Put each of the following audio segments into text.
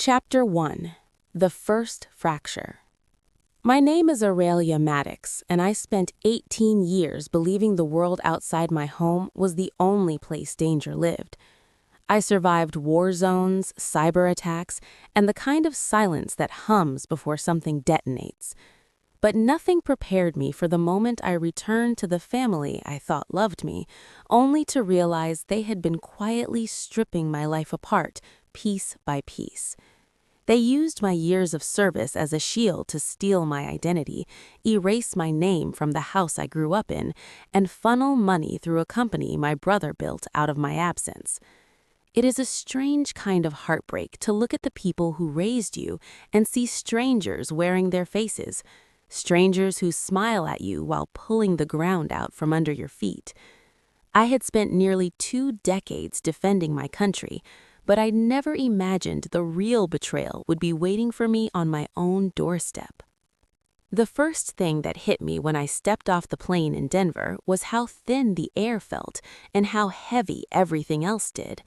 Chapter 1. The First Fracture. My name is Aurelia Maddox, and I spent 18 years believing the world outside my home was the only place danger lived. I survived war zones, cyber attacks, and the kind of silence that hums before something detonates. But nothing prepared me for the moment I returned to the family I thought loved me, only to realize they had been quietly stripping my life apart, piece by piece. They used my years of service as a shield to steal my identity, erase my name from the house I grew up in, and funnel money through a company my brother built out of my absence. It is a strange kind of heartbreak to look at the people who raised you and see strangers wearing their faces, strangers who smile at you while pulling the ground out from under your feet. I had spent nearly 2 decades defending my country, but I never imagined the real betrayal would be waiting for me on my own doorstep. The first thing that hit me when I stepped off the plane in Denver was how thin the air felt and how heavy everything else did.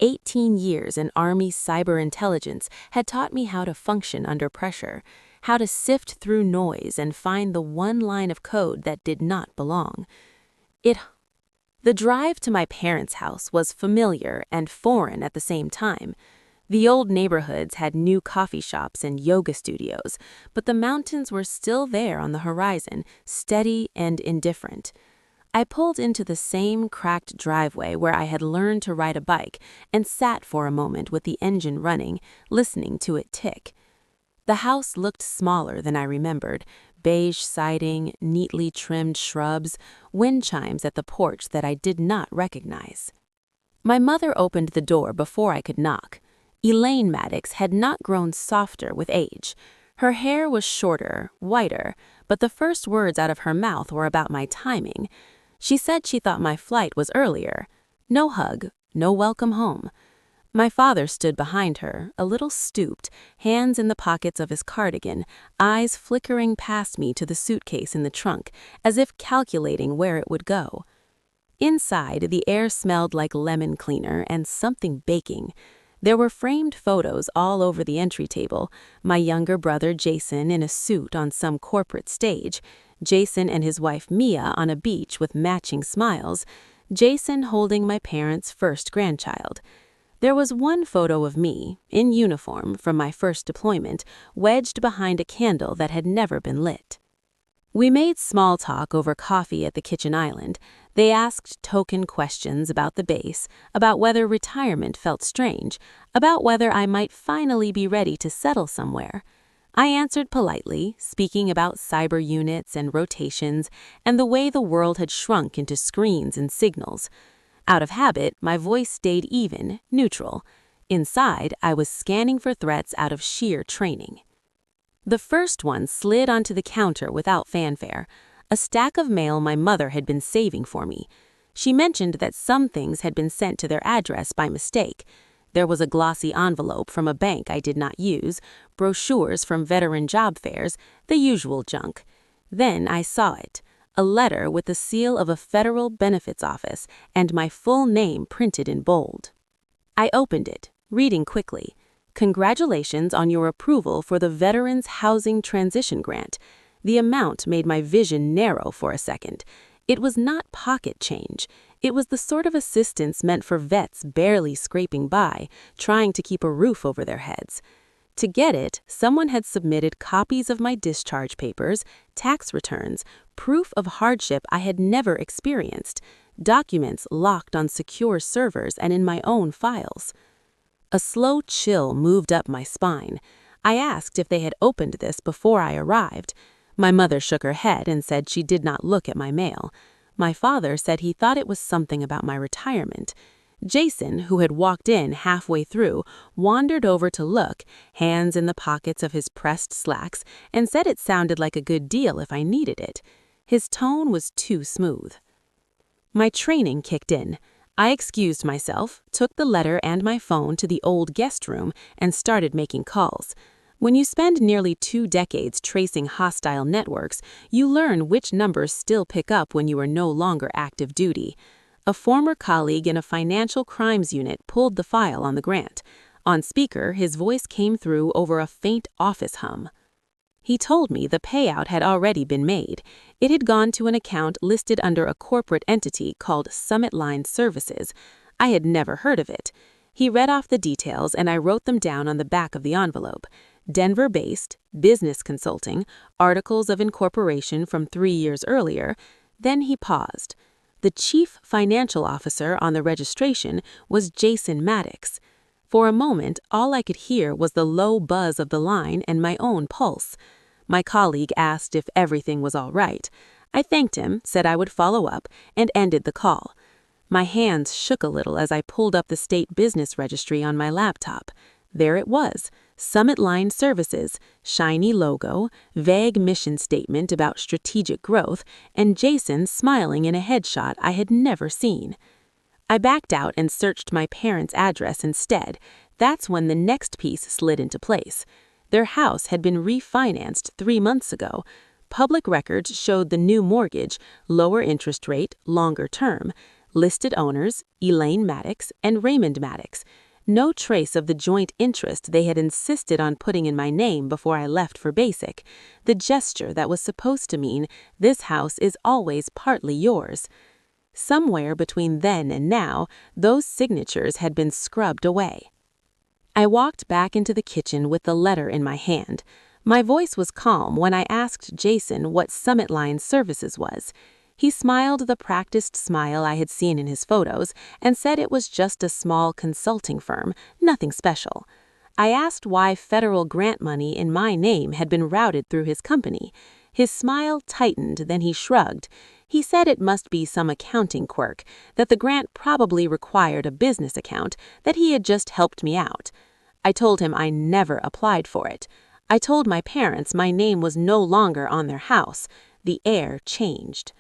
18 years in Army cyber intelligence had taught me how to function under pressure, how to sift through noise and find the one line of code that did not belong. The drive to my parents' house was familiar and foreign at the same time. The old neighborhoods had new coffee shops and yoga studios, but the mountains were still there on the horizon, steady and indifferent. I pulled into the same cracked driveway where I had learned to ride a bike and sat for a moment with the engine running, listening to it tick. The house looked smaller than I remembered. Beige siding, neatly trimmed shrubs, wind chimes at the porch that I did not recognize. My mother opened the door before I could knock. Elaine Maddox had not grown softer with age. Her hair was shorter, whiter, but the first words out of her mouth were about my timing. She said she thought my flight was earlier. No hug, no welcome home. My father stood behind her, a little stooped, hands in the pockets of his cardigan, eyes flickering past me to the suitcase in the trunk, as if calculating where it would go. Inside, the air smelled like lemon cleaner and something baking. There were framed photos all over the entry table, my younger brother Jason in a suit on some corporate stage, Jason and his wife Mia on a beach with matching smiles, Jason holding my parents' first grandchild. There was one photo of me, in uniform from my first deployment, wedged behind a candle that had never been lit. We made small talk over coffee at the kitchen island. They asked token questions about the base, about whether retirement felt strange, about whether I might finally be ready to settle somewhere. I answered politely, speaking about cyber units and rotations and the way the world had shrunk into screens and signals. Out of habit, my voice stayed even, neutral. Inside, I was scanning for threats out of sheer training. The first one slid onto the counter without fanfare, a stack of mail my mother had been saving for me. She mentioned that some things had been sent to their address by mistake. There was a glossy envelope from a bank I did not use, brochures from veteran job fairs, the usual junk. Then I saw it. A letter with the seal of a federal benefits office and my full name printed in bold. I opened it, reading quickly. Congratulations on your approval for the Veterans Housing Transition Grant. The amount made my vision narrow for a second. It was not pocket change. It was the sort of assistance meant for vets barely scraping by, trying to keep a roof over their heads. To get it, someone had submitted copies of my discharge papers, tax returns, proof of hardship I had never experienced, documents locked on secure servers and in my own files. A slow chill moved up my spine. I asked if they had opened this before I arrived. My mother shook her head and said she did not look at my mail. My father said he thought it was something about my retirement. Jason, who had walked in halfway through, wandered over to look, hands in the pockets of his pressed slacks, and said it sounded like a good deal if I needed it. His tone was too smooth. My training kicked in. I excused myself, took the letter and my phone to the old guest room, and started making calls. When you spend nearly 2 decades tracing hostile networks, you learn which numbers still pick up when you are no longer active duty. A former colleague in a financial crimes unit pulled the file on the grant. On speaker, his voice came through over a faint office hum. He told me the payout had already been made. It had gone to an account listed under a corporate entity called Summit Line Services. I had never heard of it. He read off the details and I wrote them down on the back of the envelope. Denver-based, business consulting, articles of incorporation from 3 years earlier. Then he paused. The chief financial officer on the registration was Jason Maddox. For a moment, all I could hear was the low buzz of the line and my own pulse. My colleague asked if everything was all right. I thanked him, said I would follow up, and ended the call. My hands shook a little as I pulled up the state business registry on my laptop. There it was, Summit Line Services, shiny logo, vague mission statement about strategic growth, and Jason smiling in a headshot I had never seen. I backed out and searched my parents' address instead. That's when the next piece slid into place. Their house had been refinanced 3 months ago. Public records showed the new mortgage, lower interest rate, longer term. Listed owners, Elaine Maddox and Raymond Maddox. No trace of the joint interest they had insisted on putting in my name before I left for basic. The gesture that was supposed to mean, this house is always partly yours. Somewhere between then and now, those signatures had been scrubbed away. I walked back into the kitchen with the letter in my hand. My voice was calm when I asked Jason what Summit Line Services was. He smiled the practiced smile I had seen in his photos and said it was just a small consulting firm, nothing special. I asked why federal grant money in my name had been routed through his company. His smile tightened, then he shrugged. He said it must be some accounting quirk, that the grant probably required a business account, that he had just helped me out. I told him I never applied for it. I told my parents my name was no longer on their house. The air changed.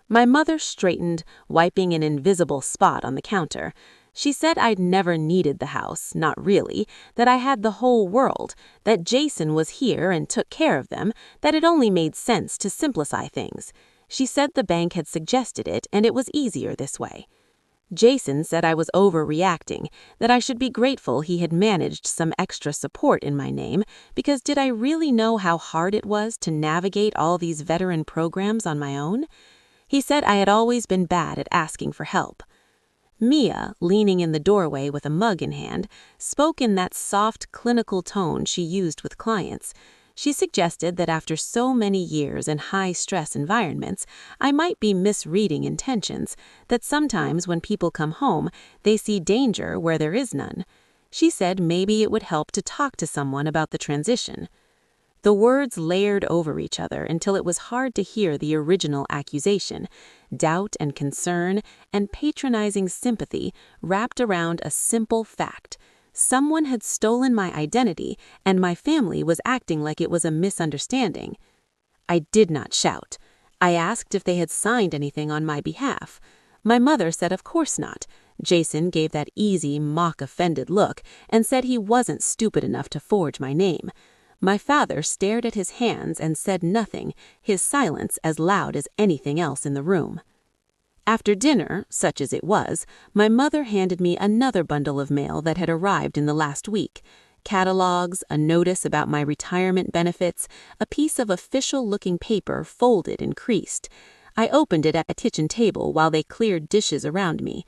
My mother straightened, wiping an invisible spot on the counter. She said I'd never needed the house, not really, that I had the whole world, that Jason was here and took care of them, that it only made sense to simplify things. She said the bank had suggested it and it was easier this way. Jason said I was overreacting, that I should be grateful he had managed some extra support in my name, because did I really know how hard it was to navigate all these veteran programs on my own? He said I had always been bad at asking for help. Mia, leaning in the doorway with a mug in hand, spoke in that soft, clinical tone she used with clients. She suggested that after so many years in high-stress environments, I might be misreading intentions, that sometimes when people come home, they see danger where there is none. She said maybe it would help to talk to someone about the transition. The words layered over each other until it was hard to hear the original accusation, doubt and concern and patronizing sympathy wrapped around a simple fact. Someone had stolen my identity and my family was acting like it was a misunderstanding. I did not shout. I asked if they had signed anything on my behalf. My mother said of course not. Jason gave that easy, mock-offended look and said he wasn't stupid enough to forge my name. My father stared at his hands and said nothing, his silence as loud as anything else in the room. After dinner, such as it was, my mother handed me another bundle of mail that had arrived in the last week. Catalogs, a notice about my retirement benefits, a piece of official-looking paper folded and creased. I opened it at a kitchen table while they cleared dishes around me.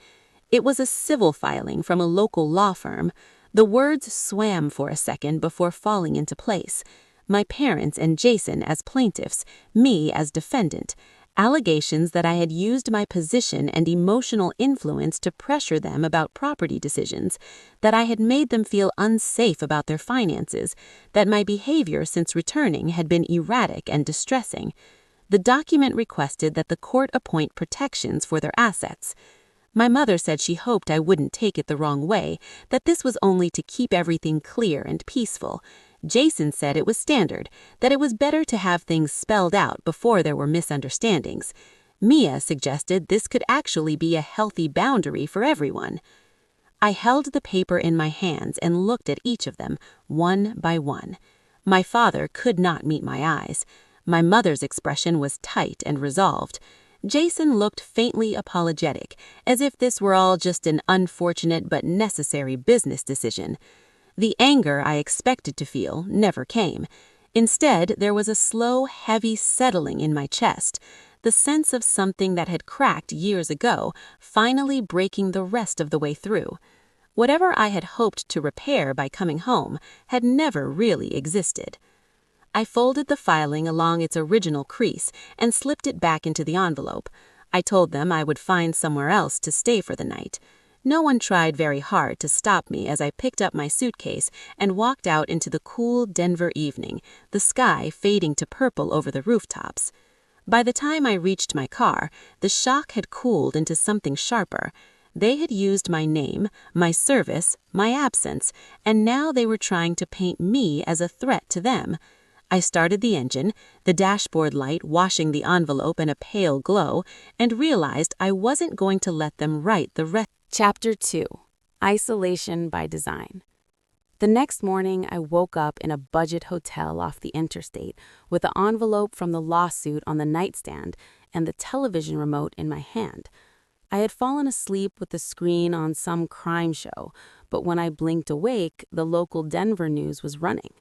It was a civil filing from a local law firm. The words swam for a second before falling into place. My parents and Jason as plaintiffs, me as defendant. Allegations that I had used my position and emotional influence to pressure them about property decisions, that I had made them feel unsafe about their finances, that my behavior since returning had been erratic and distressing. The document requested that the court appoint protections for their assets. My mother said she hoped I wouldn't take it the wrong way, that this was only to keep everything clear and peaceful. Jason said it was standard, that it was better to have things spelled out before there were misunderstandings. Mia suggested this could actually be a healthy boundary for everyone. I held the paper in my hands and looked at each of them, one by one. My father could not meet my eyes. My mother's expression was tight and resolved. Jason looked faintly apologetic, as if this were all just an unfortunate but necessary business decision. The anger I expected to feel never came. Instead, there was a slow, heavy settling in my chest, the sense of something that had cracked years ago, finally breaking the rest of the way through. Whatever I had hoped to repair by coming home had never really existed. I folded the filing along its original crease and slipped it back into the envelope. I told them I would find somewhere else to stay for the night. No one tried very hard to stop me as I picked up my suitcase and walked out into the cool Denver evening, the sky fading to purple over the rooftops. By the time I reached my car, the shock had cooled into something sharper. They had used my name, my service, my absence, and now they were trying to paint me as a threat to them. I started the engine, the dashboard light washing the envelope in a pale glow, and realized I wasn't going to let them write the rest. Chapter 2. Isolation by Design. The next morning, I woke up in a budget hotel off the interstate with the envelope from the lawsuit on the nightstand and the television remote in my hand. I had fallen asleep with the screen on some crime show, but when I blinked awake, the local Denver news was running.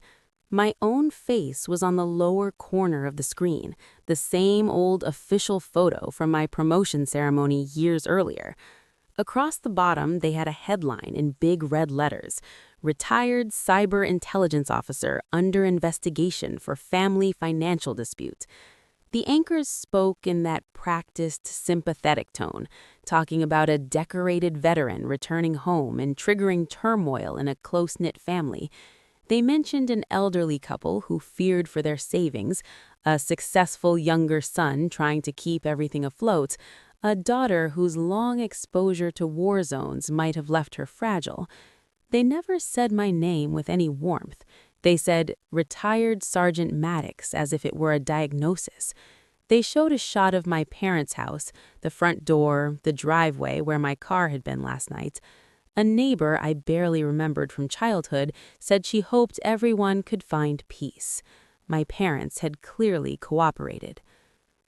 My own face was on the lower corner of the screen, the same old official photo from my promotion ceremony years earlier. Across the bottom, they had a headline in big red letters: "Retired Cyber Intelligence Officer under investigation for family financial dispute." The anchors spoke in that practiced, sympathetic tone, talking about a decorated veteran returning home and triggering turmoil in a close-knit family. They mentioned an elderly couple who feared for their savings, a successful younger son trying to keep everything afloat, a daughter whose long exposure to war zones might have left her fragile. They never said my name with any warmth. They said "Retired Sergeant Maddox" as if it were a diagnosis. They showed a shot of my parents' house, the front door, the driveway where my car had been last night. A neighbor I barely remembered from childhood said she hoped everyone could find peace. My parents had clearly cooperated.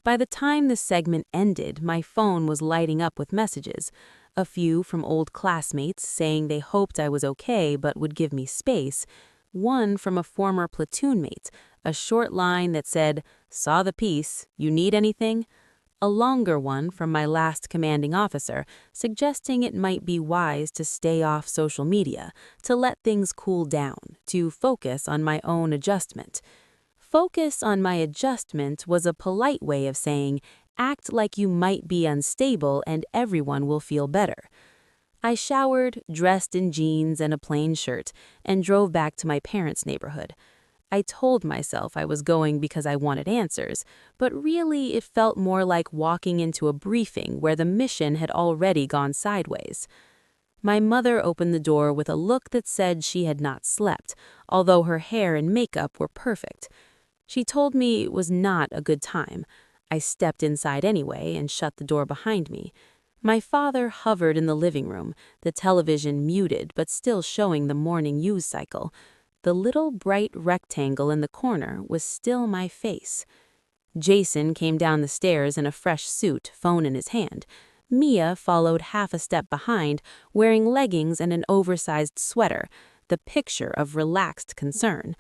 By the time the segment ended, my phone was lighting up with messages. A few from old classmates saying they hoped I was okay but would give me space. One from a former platoon mate, a short line that said, "Saw the piece, you need anything?" A longer one from my last commanding officer, suggesting it might be wise to stay off social media, to let things cool down, to focus on my own adjustment. Focus on my adjustment was a polite way of saying, act like you might be unstable and everyone will feel better. I showered, dressed in jeans and a plain shirt, and drove back to my parents' neighborhood. I told myself I was going because I wanted answers, but really it felt more like walking into a briefing where the mission had already gone sideways. My mother opened the door with a look that said she had not slept, although her hair and makeup were perfect. She told me it was not a good time. I stepped inside anyway and shut the door behind me. My father hovered in the living room, the television muted but still showing the morning news cycle. The little bright rectangle in the corner was still my face. Jason came down the stairs in a fresh suit, phone in his hand. Mia followed half a step behind, wearing leggings and an oversized sweater, the picture of relaxed concern.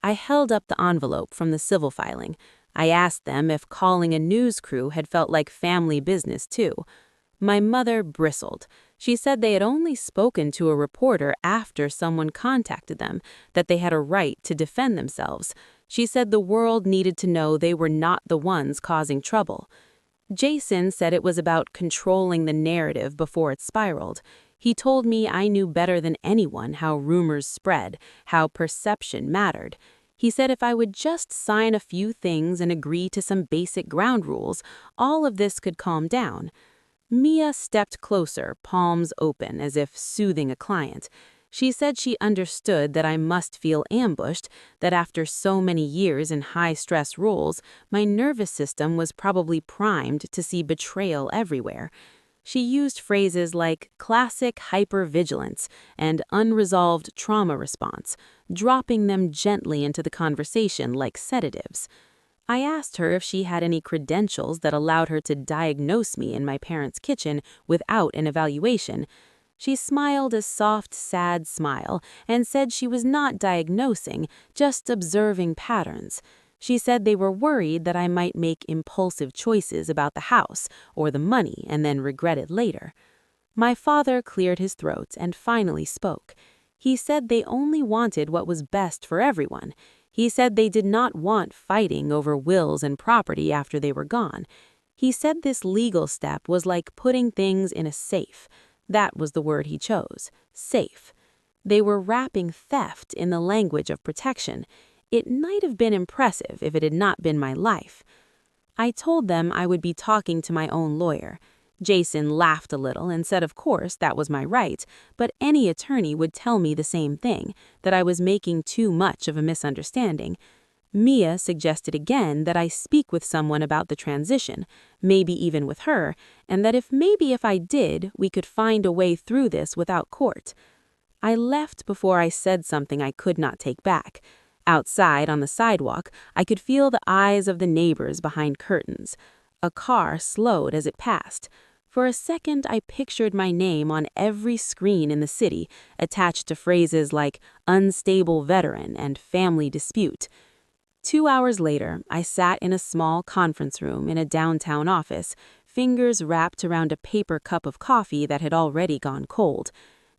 I held up the envelope from the civil filing. I asked them if calling a news crew had felt like family business too. My mother bristled. She said they had only spoken to a reporter after someone contacted them, that they had a right to defend themselves. She said the world needed to know they were not the ones causing trouble. Jason said it was about controlling the narrative before it spiraled. He told me I knew better than anyone how rumors spread, how perception mattered. He said if I would just sign a few things and agree to some basic ground rules, all of this could calm down. Mia stepped closer, palms open, as if soothing a client. She said she understood that I must feel ambushed, that after so many years in high-stress roles, my nervous system was probably primed to see betrayal everywhere. She used phrases like classic hypervigilance and unresolved trauma response, dropping them gently into the conversation like sedatives. I asked her if she had any credentials that allowed her to diagnose me in my parents' kitchen without an evaluation. She smiled a soft, sad smile and said she was not diagnosing, just observing patterns. She said they were worried that I might make impulsive choices about the house or the money and then regret it later. My father cleared his throat and finally spoke. He said they only wanted what was best for everyone. He said they did not want fighting over wills and property after they were gone. He said this legal step was like putting things in a safe. That was the word he chose, safe. They were wrapping theft in the language of protection. It might have been impressive if it had not been my life. I told them I would be talking to my own lawyer. Jason laughed a little and said of course that was my right, but any attorney would tell me the same thing, that I was making too much of a misunderstanding. Mia suggested again that I speak with someone about the transition, maybe even with her, and that if I did, we could find a way through this without court. I left before I said something I could not take back. Outside on the sidewalk, I could feel the eyes of the neighbors behind curtains. A car slowed as it passed. For a second, I pictured my name on every screen in the city, attached to phrases like unstable veteran and family dispute. 2 hours later, I sat in a small conference room in a downtown office, fingers wrapped around a paper cup of coffee that had already gone cold.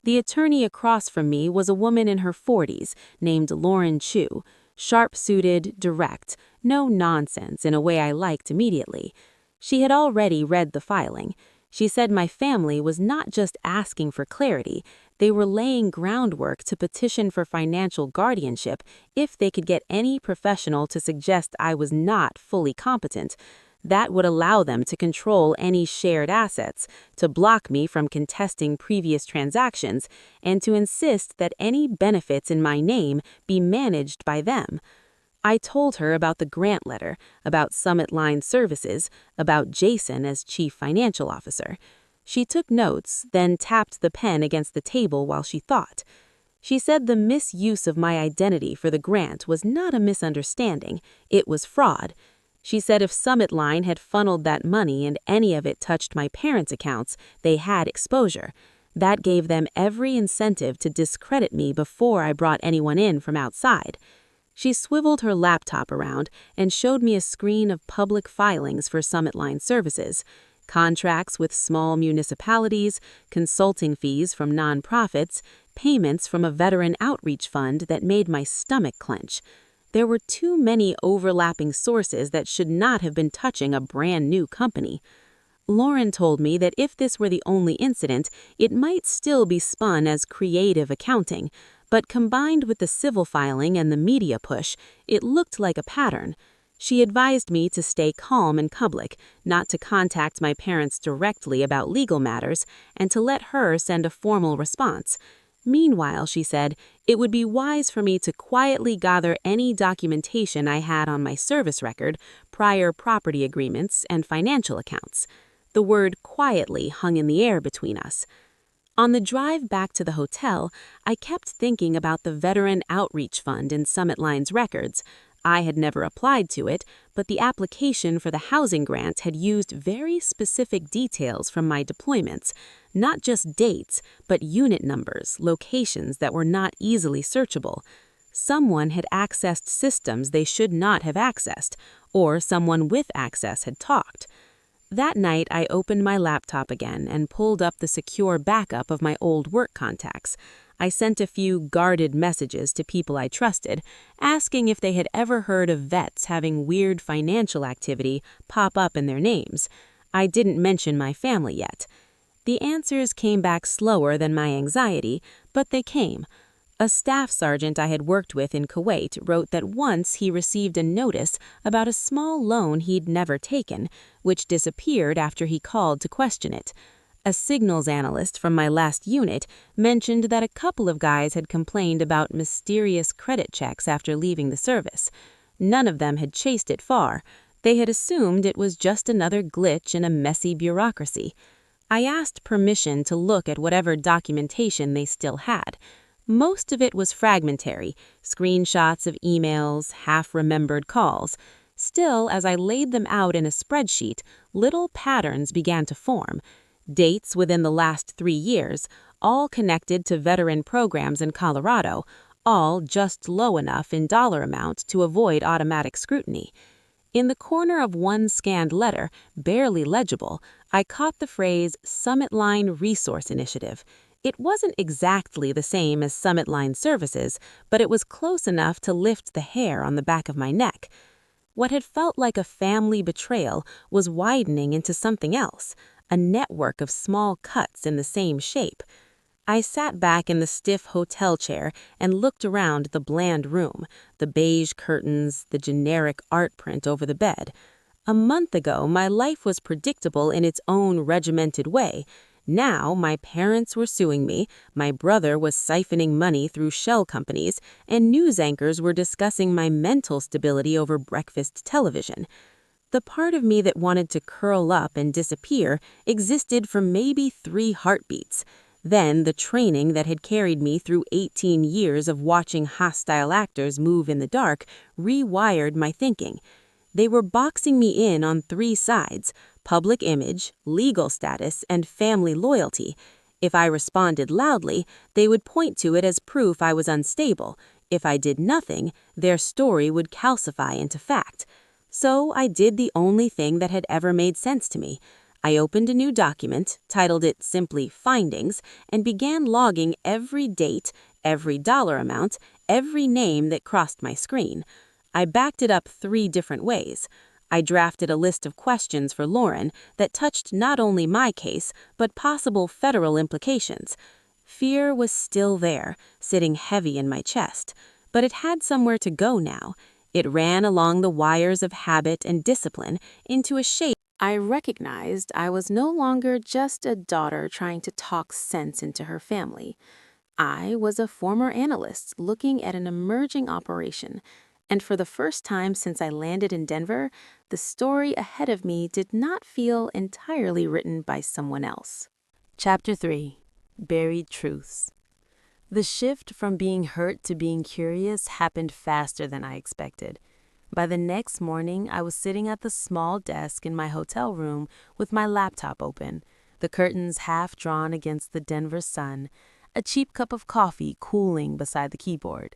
The attorney across from me was a woman in her 40s named Lauren Chu, sharp-suited, direct, no nonsense in a way I liked immediately. She had already read the filing. She said my family was not just asking for clarity, they were laying groundwork to petition for financial guardianship if they could get any professional to suggest I was not fully competent. That would allow them to control any shared assets, to block me from contesting previous transactions, and to insist that any benefits in my name be managed by them. I told her about the grant letter, about Summit Line Services, about Jason as chief financial officer. She took notes, then tapped the pen against the table while she thought. She said the misuse of my identity for the grant was not a misunderstanding, it was fraud. She said if Summit Line had funneled that money and any of it touched my parents' accounts, they had exposure. That gave them every incentive to discredit me before I brought anyone in from outside. She swiveled her laptop around and showed me a screen of public filings for Summit Line Services, contracts with small municipalities, consulting fees from nonprofits, payments from a veteran outreach fund that made my stomach clench. There were too many overlapping sources that should not have been touching a brand new company. Lauren told me that if this were the only incident, it might still be spun as creative accounting, but combined with the civil filing and the media push, it looked like a pattern. She advised me to stay calm in public, not to contact my parents directly about legal matters, and to let her send a formal response. Meanwhile, she said, it would be wise for me to quietly gather any documentation I had on my service record, prior property agreements, and financial accounts. The word quietly hung in the air between us. On the drive back to the hotel, I kept thinking about the Veteran Outreach Fund in Summit Line's records. I had never applied to it, but the application for the housing grant had used very specific details from my deployments, not just dates, but unit numbers, locations that were not easily searchable. Someone had accessed systems they should not have accessed, or someone with access had talked. That night, I opened my laptop again and pulled up the secure backup of my old work contacts. I sent a few guarded messages to people I trusted, asking if they had ever heard of vets having weird financial activity pop up in their names. I didn't mention my family yet. The answers came back slower than my anxiety, but they came. A staff sergeant I had worked with in Kuwait wrote that once he received a notice about a small loan he'd never taken, which disappeared after he called to question it. A signals analyst from my last unit mentioned that a couple of guys had complained about mysterious credit checks after leaving the service. None of them had chased it far. They had assumed it was just another glitch in a messy bureaucracy. I asked permission to look at whatever documentation they still had. Most of it was fragmentary, screenshots of emails, half-remembered calls. Still, as I laid them out in a spreadsheet, little patterns began to form. Dates within the last 3 years, all connected to veteran programs in Colorado, all just low enough in dollar amount to avoid automatic scrutiny. In the corner of one scanned letter, barely legible, I caught the phrase Summit Line Resource Initiative. It wasn't exactly the same as Summit Line Services, but it was close enough to lift the hair on the back of my neck. What had felt like a family betrayal was widening into something else, a network of small cuts in the same shape. I sat back in the stiff hotel chair and looked around the bland room, the beige curtains, the generic art print over the bed. A month ago, my life was predictable in its own regimented way. Now, my parents were suing me, my brother was siphoning money through shell companies, and news anchors were discussing my mental stability over breakfast television. The part of me that wanted to curl up and disappear existed for maybe 3 heartbeats. Then the training that had carried me through 18 years of watching hostile actors move in the dark rewired my thinking. They were boxing me in on 3 sides: public image, legal status, and family loyalty. If I responded loudly, they would point to it as proof I was unstable. If I did nothing, their story would calcify into fact. So I did the only thing that had ever made sense to me. I opened a new document, titled it simply Findings, and began logging every date, every dollar amount, every name that crossed my screen. I backed it up 3 different ways. I drafted a list of questions for Lauren that touched not only my case, but possible federal implications. Fear was still there, sitting heavy in my chest, but it had somewhere to go now. It ran along the wires of habit and discipline into a shape. I recognized I was no longer just a daughter trying to talk sense into her family. I was a former analyst looking at an emerging operation, and for the first time since I landed in Denver, the story ahead of me did not feel entirely written by someone else. Chapter 3. Buried Truths. The shift from being hurt to being curious happened faster than I expected. By the next morning, I was sitting at the small desk in my hotel room with my laptop open, the curtains half drawn against the Denver sun, a cheap cup of coffee cooling beside the keyboard.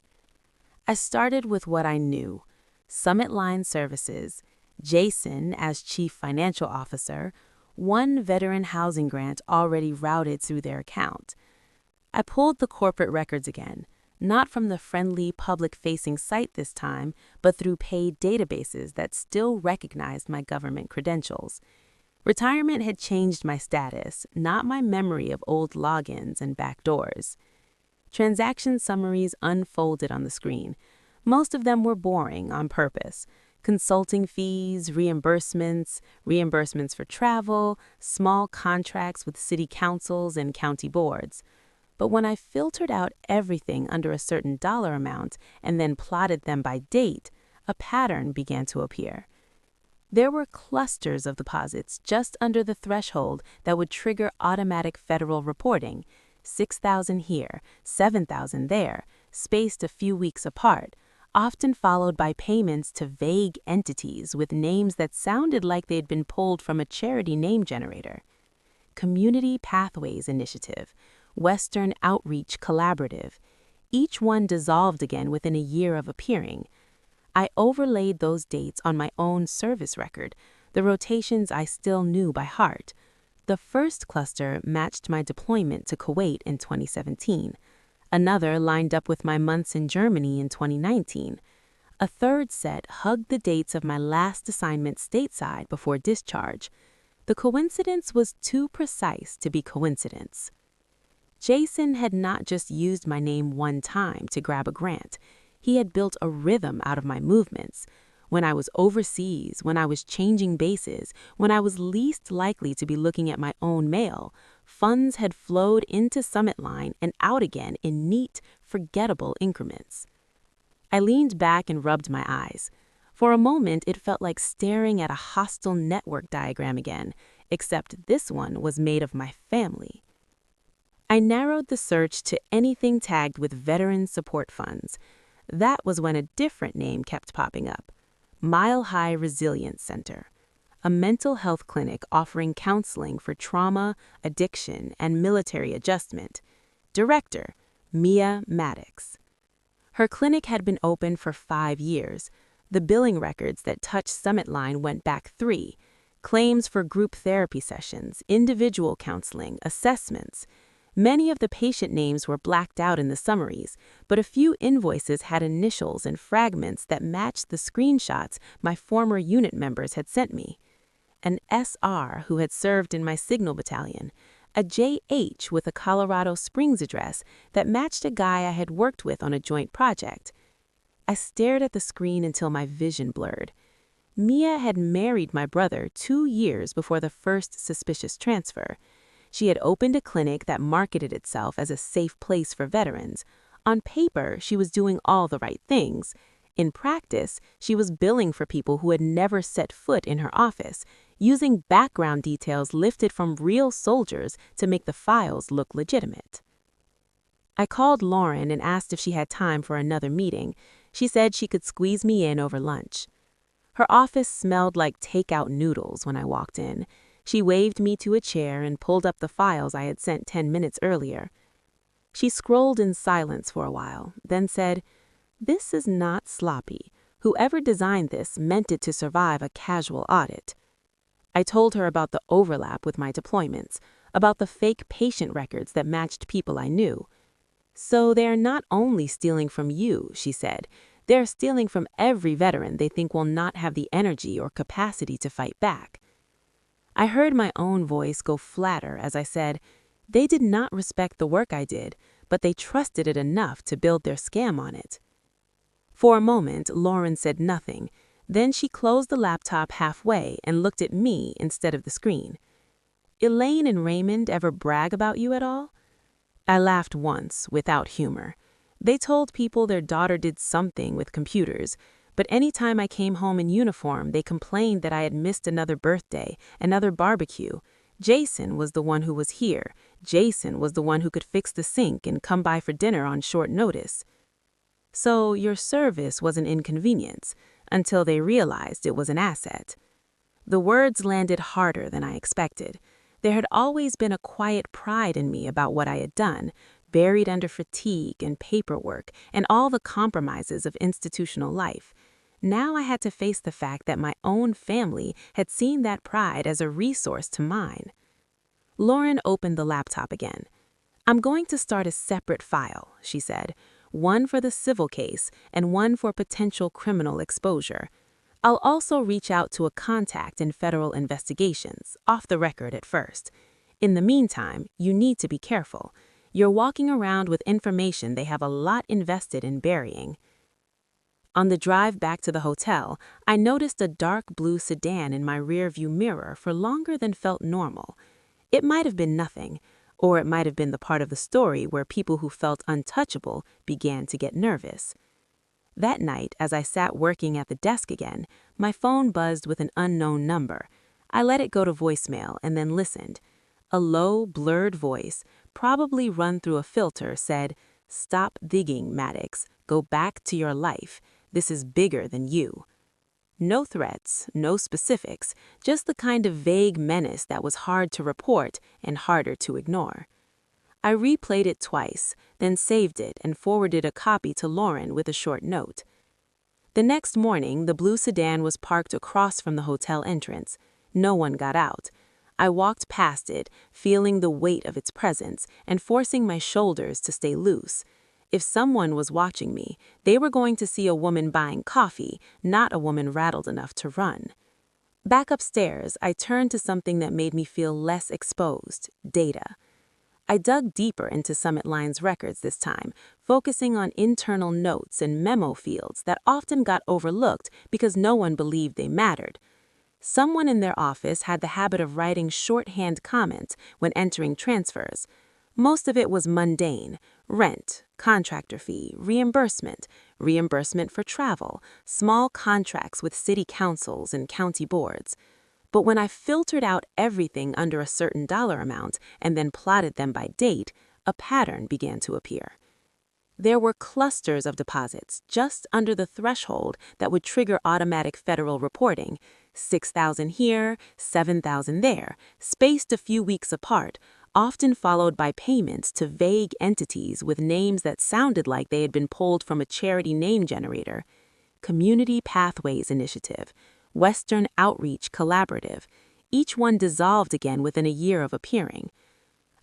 I started with what I knew: Summit Line Services, Jason as Chief Financial Officer, 1 veteran housing grant already routed through their account. I pulled the corporate records again, not from the friendly public-facing site this time, but through paid databases that still recognized my government credentials. Retirement had changed my status, not my memory of old logins and backdoors. Transaction summaries unfolded on the screen. Most of them were boring on purpose. Consulting fees, reimbursements for travel, small contracts with city councils and county boards. But when I filtered out everything under a certain dollar amount and then plotted them by date, a pattern began to appear. There were clusters of deposits just under the threshold that would trigger automatic federal reporting: 6,000 here, 7,000 there, spaced a few weeks apart, often followed by payments to vague entities with names that sounded like they'd been pulled from a charity name generator. Community Pathways Initiative, Western Outreach Collaborative. Each one dissolved again within a year of appearing. I overlaid those dates on my own service record, the rotations I still knew by heart. The first cluster matched my deployment to Kuwait in 2017. Another lined up with my months in Germany in 2019. A third set hugged the dates of my last assignment stateside before discharge. The coincidence was too precise to be coincidence. Jason had not just used my name one time to grab a grant. He had built a rhythm out of my movements. When I was overseas, when I was changing bases, when I was least likely to be looking at my own mail, funds had flowed into Summit Line and out again in neat, forgettable increments. I leaned back and rubbed my eyes. For a moment, it felt like staring at a hostile network diagram again, except this one was made of my family. I narrowed the search to anything tagged with Veteran Support Funds. That was when a different name kept popping up: Mile High Resilience Center, a mental health clinic offering counseling for trauma, addiction, and military adjustment. Director, Mia Maddox. Her clinic had been open for 5 years. The billing records that touched Summit Line went back 3. Claims for group therapy sessions, individual counseling, assessments. Many of the patient names were blacked out in the summaries, but a few invoices had initials and fragments that matched the screenshots my former unit members had sent me. An SR who had served in my Signal Battalion, a JH with a Colorado Springs address that matched a guy I had worked with on a joint project. I stared at the screen until my vision blurred. Mia had married my brother 2 years before the first suspicious transfer. She had opened a clinic that marketed itself as a safe place for veterans. On paper, she was doing all the right things. In practice, she was billing for people who had never set foot in her office, using background details lifted from real soldiers to make the files look legitimate. I called Lauren and asked if she had time for another meeting. She said she could squeeze me in over lunch. Her office smelled like takeout noodles when I walked in. She waved me to a chair and pulled up the files I had sent 10 minutes earlier. She scrolled in silence for a while, then said, "This is not sloppy. Whoever designed this meant it to survive a casual audit." I told her about the overlap with my deployments, about the fake patient records that matched people I knew. "So they're not only stealing from you," she said. "They're stealing from every veteran they think will not have the energy or capacity to fight back." I heard my own voice go flatter as I said, "They did not respect the work I did, but they trusted it enough to build their scam on it." For a moment, Lauren said nothing. Then she closed the laptop halfway and looked at me instead of the screen. "Elaine and Raymond ever brag about you at all?" I laughed once, without humor. They told people their daughter did something with computers, but any time I came home in uniform, they complained that I had missed another birthday, another barbecue. Jason was the one who was here. Jason was the one who could fix the sink and come by for dinner on short notice. "So your service was an inconvenience, until they realized it was an asset." The words landed harder than I expected. There had always been a quiet pride in me about what I had done, buried under fatigue and paperwork and all the compromises of institutional life. Now I had to face the fact that my own family had seen that pride as a resource to mine. Lauren opened the laptop again. "I'm going to start a separate file," she said, "one for the civil case and one for potential criminal exposure. I'll also reach out to a contact in federal investigations, off the record at first. In the meantime, you need to be careful. You're walking around with information they have a lot invested in burying." On the drive back to the hotel, I noticed a dark blue sedan in my rearview mirror for longer than felt normal. It might have been nothing, or it might have been the part of the story where people who felt untouchable began to get nervous. That night, as I sat working at the desk again, my phone buzzed with an unknown number. I let it go to voicemail and then listened. A low, blurred voice, probably run through a filter, said, "Stop digging, Maddox. Go back to your life. This is bigger than you." No threats, no specifics, just the kind of vague menace that was hard to report and harder to ignore. I replayed it twice, then saved it and forwarded a copy to Lauren with a short note. The next morning, the blue sedan was parked across from the hotel entrance. No one got out. I walked past it, feeling the weight of its presence and forcing my shoulders to stay loose. If someone was watching me, they were going to see a woman buying coffee, not a woman rattled enough to run. Back upstairs, I turned to something that made me feel less exposed: data. I dug deeper into Summit Line's records this time, focusing on internal notes and memo fields that often got overlooked because no one believed they mattered. Someone in their office had the habit of writing shorthand comments when entering transfers. Most of it was mundane: rent, contractor fee, reimbursement, reimbursement for travel, small contracts with city councils and county boards. But when I filtered out everything under a certain dollar amount and then plotted them by date, a pattern began to appear. There were clusters of deposits just under the threshold that would trigger automatic federal reporting: 6,000 here, 7,000 there, spaced a few weeks apart, often followed by payments to vague entities with names that sounded like they had been pulled from a charity name generator. Community Pathways Initiative, Western Outreach Collaborative. Each one dissolved again within a year of appearing.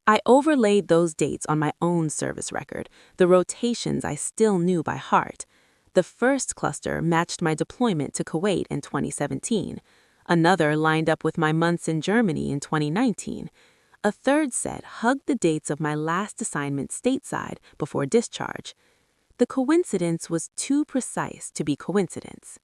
I overlaid those dates on my own service record, the rotations I still knew by heart. The first cluster matched my deployment to Kuwait in 2017. Another lined up with my months in Germany in 2019. A third set hugged the dates of my last assignment stateside before discharge. The coincidence was too precise to be coincidence.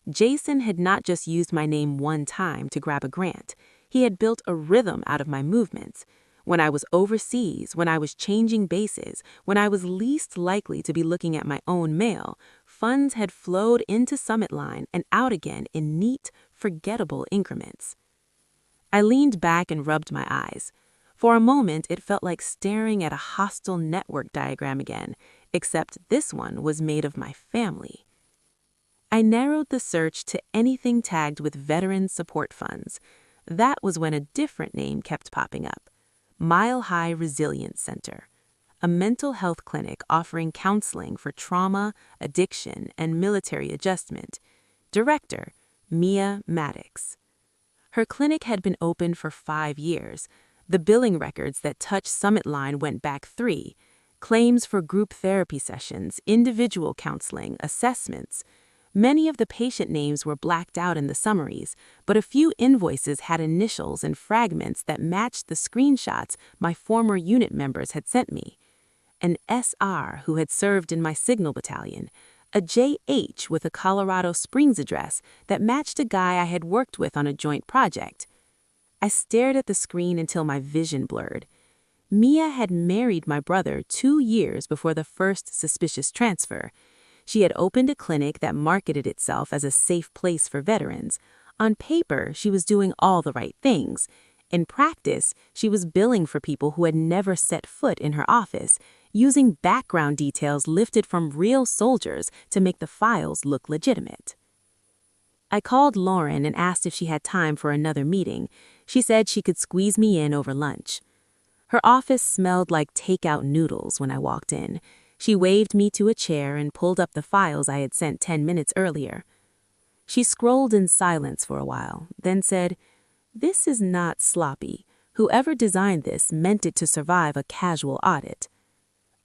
Jason had not just used my name one time to grab a grant. He had built a rhythm out of my movements. When I was overseas, when I was changing bases, when I was least likely to be looking at my own mail, funds had flowed into Summit Line and out again in neat, forgettable increments. I leaned back and rubbed my eyes. For a moment, it felt like staring at a hostile network diagram again, except this one was made of my family. I narrowed the search to anything tagged with Veteran Support Funds. That was when a different name kept popping up. Mile High Resilience Center, a mental health clinic offering counseling for trauma, addiction, and military adjustment. Director, Mia Maddox. Her clinic had been open for 5 years. The billing records that touch Summit Line went back 3. Claims for group therapy sessions, individual counseling, assessments. Many of the patient names were blacked out in the summaries, but a few invoices had initials and fragments that matched the screenshots my former unit members had sent me. An SR who had served in my Signal Battalion, a JH with a Colorado Springs address that matched a guy I had worked with on a joint project. I stared at the screen until my vision blurred. Mia had married my brother 2 years before the first suspicious transfer. She had opened a clinic that marketed itself as a safe place for veterans. On paper, she was doing all the right things. In practice, she was billing for people who had never set foot in her office, using background details lifted from real soldiers to make the files look legitimate. I called Lauren and asked if she had time for another meeting. She said she could squeeze me in over lunch. Her office smelled like takeout noodles when I walked in. She waved me to a chair and pulled up the files I had sent 10 minutes earlier. She scrolled in silence for a while, then said, "This is not sloppy. Whoever designed this meant it to survive a casual audit."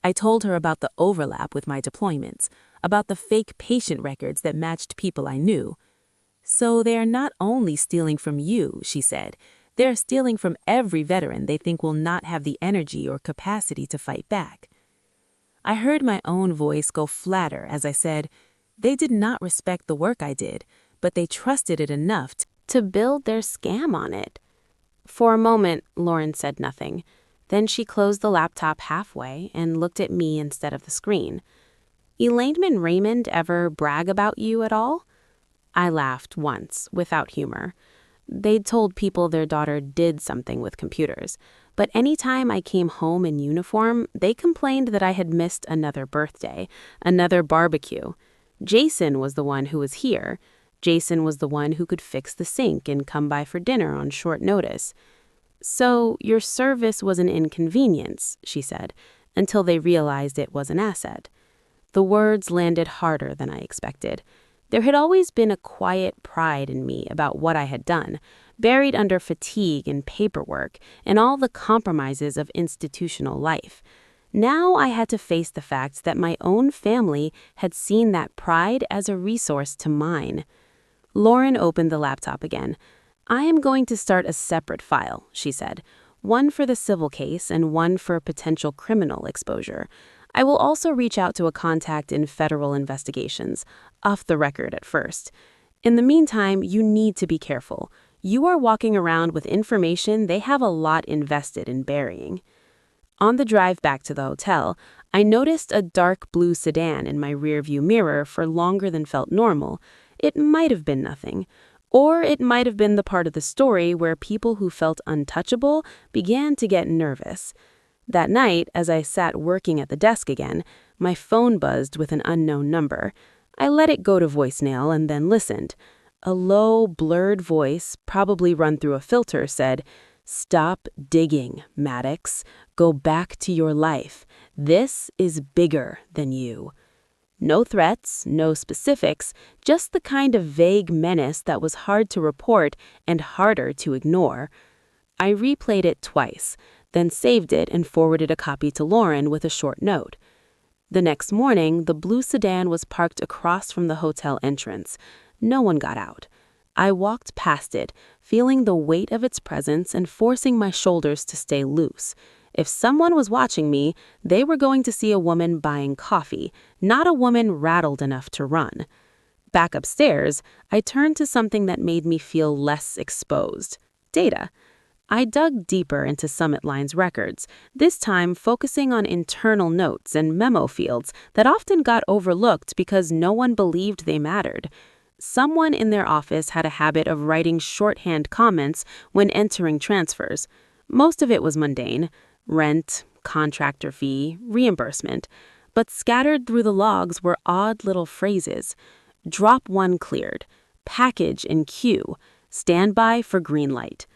I told her about the overlap with my deployments, about the fake patient records that matched people I knew. "So they are not only stealing from you," she said. "They're stealing from every veteran they think will not have the energy or capacity to fight back." I heard my own voice go flatter as I said, "They did not respect the work I did, but they trusted it enough to build their scam on it." For a moment, Lauren said nothing. Then she closed the laptop halfway and looked at me instead of the screen. "Elaine Raymond ever brag about you at all?" I laughed once, without humor. They'd told people their daughter did something with computers, but anytime I came home in uniform, they complained that I had missed another birthday, another barbecue. Jason was the one who was here. Jason was the one who could fix the sink and come by for dinner on short notice. "So your service was an inconvenience," she said, "until they realized it was an asset." The words landed harder than I expected. There had always been a quiet pride in me about what I had done, buried under fatigue and paperwork and all the compromises of institutional life. Now I had to face the fact that my own family had seen that pride as a resource to mine. Lauren opened the laptop again. "I am going to start a separate file," she said. "One for the civil case and one for potential criminal exposure. I will also reach out to a contact in federal investigations, off the record at first. In the meantime, you need to be careful. You are walking around with information they have a lot invested in burying." On the drive back to the hotel, I noticed a dark blue sedan in my rearview mirror for longer than felt normal. It might have been nothing. Or it might have been the part of the story where people who felt untouchable began to get nervous. That night, as I sat working at the desk again, my phone buzzed with an unknown number. I let it go to voicemail and then listened. A low, blurred voice, probably run through a filter, said, Stop digging, Maddox. Go back to your life. This is bigger than you. No threats, no specifics, just the kind of vague menace that was hard to report and harder to ignore. I replayed it twice, then saved it and forwarded a copy to Lauren with a short note. The next morning, the blue sedan was parked across from the hotel entrance. No one got out. I walked past it, feeling the weight of its presence and forcing my shoulders to stay loose. If someone was watching me, they were going to see a woman buying coffee, not a woman rattled enough to run. Back upstairs, I turned to something that made me feel less exposed: data. I dug deeper into Summit Line's records, this time focusing on internal notes and memo fields that often got overlooked because no one believed they mattered. Someone in their office had a habit of writing shorthand comments when entering transfers. Most of it was mundane: rent, contractor fee, reimbursement. But scattered through the logs were odd little phrases. Drop one cleared. Package in queue. Standby for green light.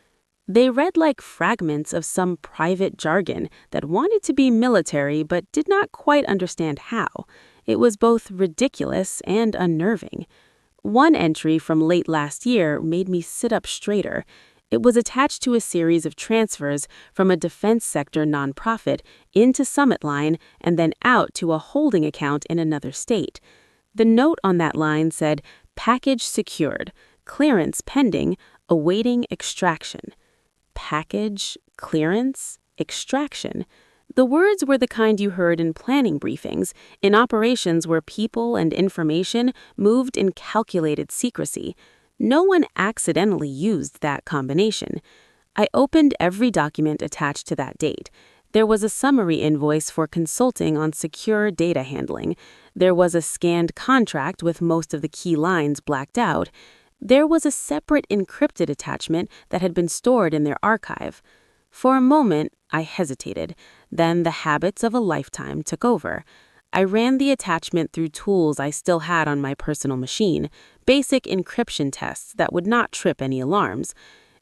They read like fragments of some private jargon that wanted to be military but did not quite understand how. It was both ridiculous and unnerving. One entry from late last year made me sit up straighter. It was attached to a series of transfers from a defense sector nonprofit into Summit Line and then out to a holding account in another state. The note on that line said, "Package secured, clearance pending, awaiting extraction." Package, clearance, extraction. The words were the kind you heard in planning briefings, in operations where people and information moved in calculated secrecy. No one accidentally used that combination. I opened every document attached to that date. There was a summary invoice for consulting on secure data handling. There was a scanned contract with most of the key lines blacked out. There was a separate encrypted attachment that had been stored in their archive. For a moment, I hesitated. Then the habits of a lifetime took over. I ran the attachment through tools I still had on my personal machine, basic encryption tests that would not trip any alarms.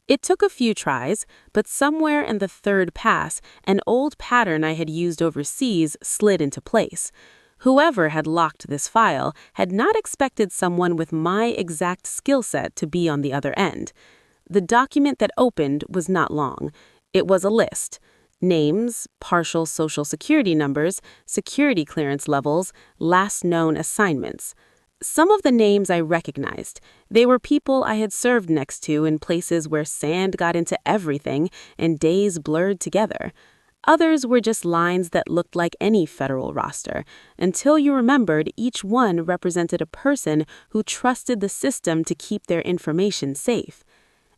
It took a few tries, but somewhere in the third pass, an old pattern I had used overseas slid into place. Whoever had locked this file had not expected someone with my exact skill set to be on the other end. The document that opened was not long. It was a list: names, partial social security numbers, security clearance levels, last known assignments. Some of the names I recognized. They were people I had served next to in places where sand got into everything and days blurred together. Others were just lines that looked like any federal roster, until you remembered each one represented a person who trusted the system to keep their information safe.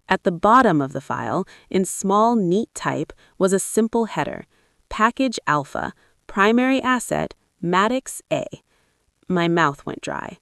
At the bottom of the file, in small, neat type, was a simple header: Package Alpha, Primary Asset, Maddox A. My mouth went dry.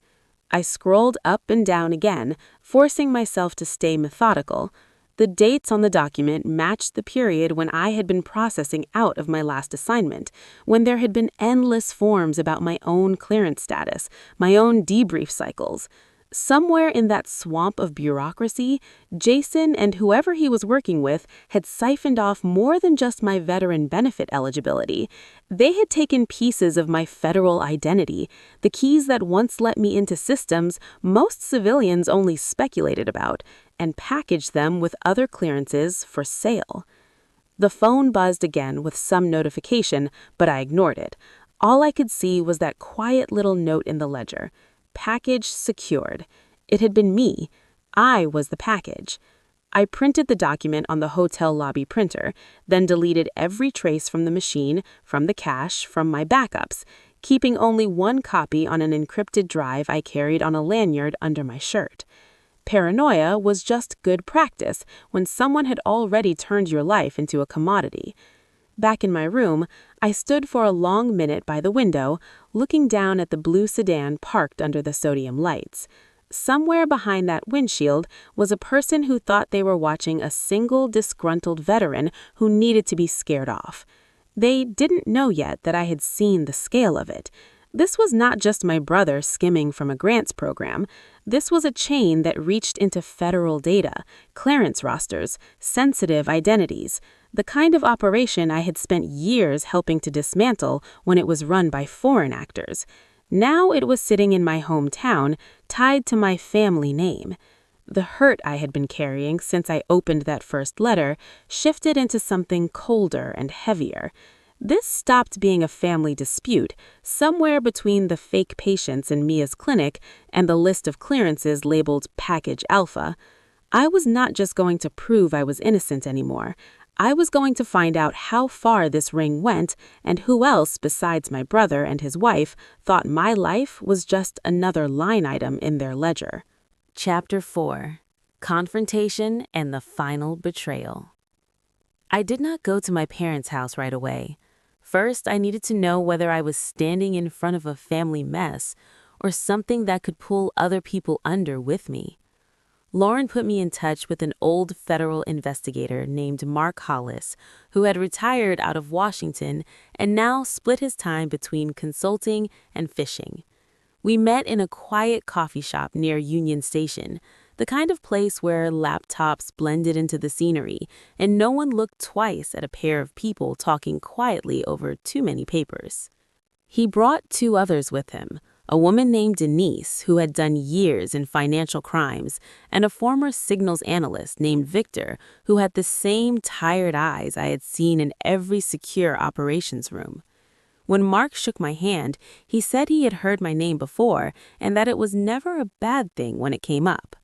I scrolled up and down again, forcing myself to stay methodical. The dates on the document matched the period when I had been processing out of my last assignment, when there had been endless forms about my own clearance status, my own debrief cycles. Somewhere in that swamp of bureaucracy, Jason and whoever he was working with had siphoned off more than just my veteran benefit eligibility. They had taken pieces of my federal identity, the keys that once let me into systems most civilians only speculated about, and packaged them with other clearances for sale. The phone buzzed again with some notification, but I ignored it. All I could see was that quiet little note in the ledger: Package secured. It had been me. I was the package. I printed the document on the hotel lobby printer, then deleted every trace from the machine, from the cache, from my backups, keeping only one copy on an encrypted drive I carried on a lanyard under my shirt. Paranoia was just good practice when someone had already turned your life into a commodity. Back in my room, I stood for a long minute by the window, looking down at the blue sedan parked under the sodium lights. Somewhere behind that windshield was a person who thought they were watching a single disgruntled veteran who needed to be scared off. They didn't know yet that I had seen the scale of it. This was not just my brother skimming from a grants program. This was a chain that reached into federal data, clearance rosters, sensitive identities, the kind of operation I had spent years helping to dismantle when it was run by foreign actors. Now it was sitting in my hometown, tied to my family name. The hurt I had been carrying since I opened that first letter shifted into something colder and heavier. This stopped being a family dispute, somewhere between the fake patients in Mia's clinic and the list of clearances labeled Package Alpha. I was not just going to prove I was innocent anymore. I was going to find out how far this ring went and who else besides my brother and his wife thought my life was just another line item in their ledger. Chapter 4: Confrontation and the Final Betrayal. I did not go to my parents' house right away. First, I needed to know whether I was standing in front of a family mess or something that could pull other people under with me. Lauren put me in touch with an old federal investigator named Mark Hollis, who had retired out of Washington and now split his time between consulting and fishing. We met in a quiet coffee shop near Union Station, the kind of place where laptops blended into the scenery and no one looked twice at a pair of people talking quietly over too many papers. He brought 2 others with him, a woman named Denise, who had done years in financial crimes, and a former signals analyst named Victor, who had the same tired eyes I had seen in every secure operations room. When Mark shook my hand, he said he had heard my name before and that it was never a bad thing when it came up.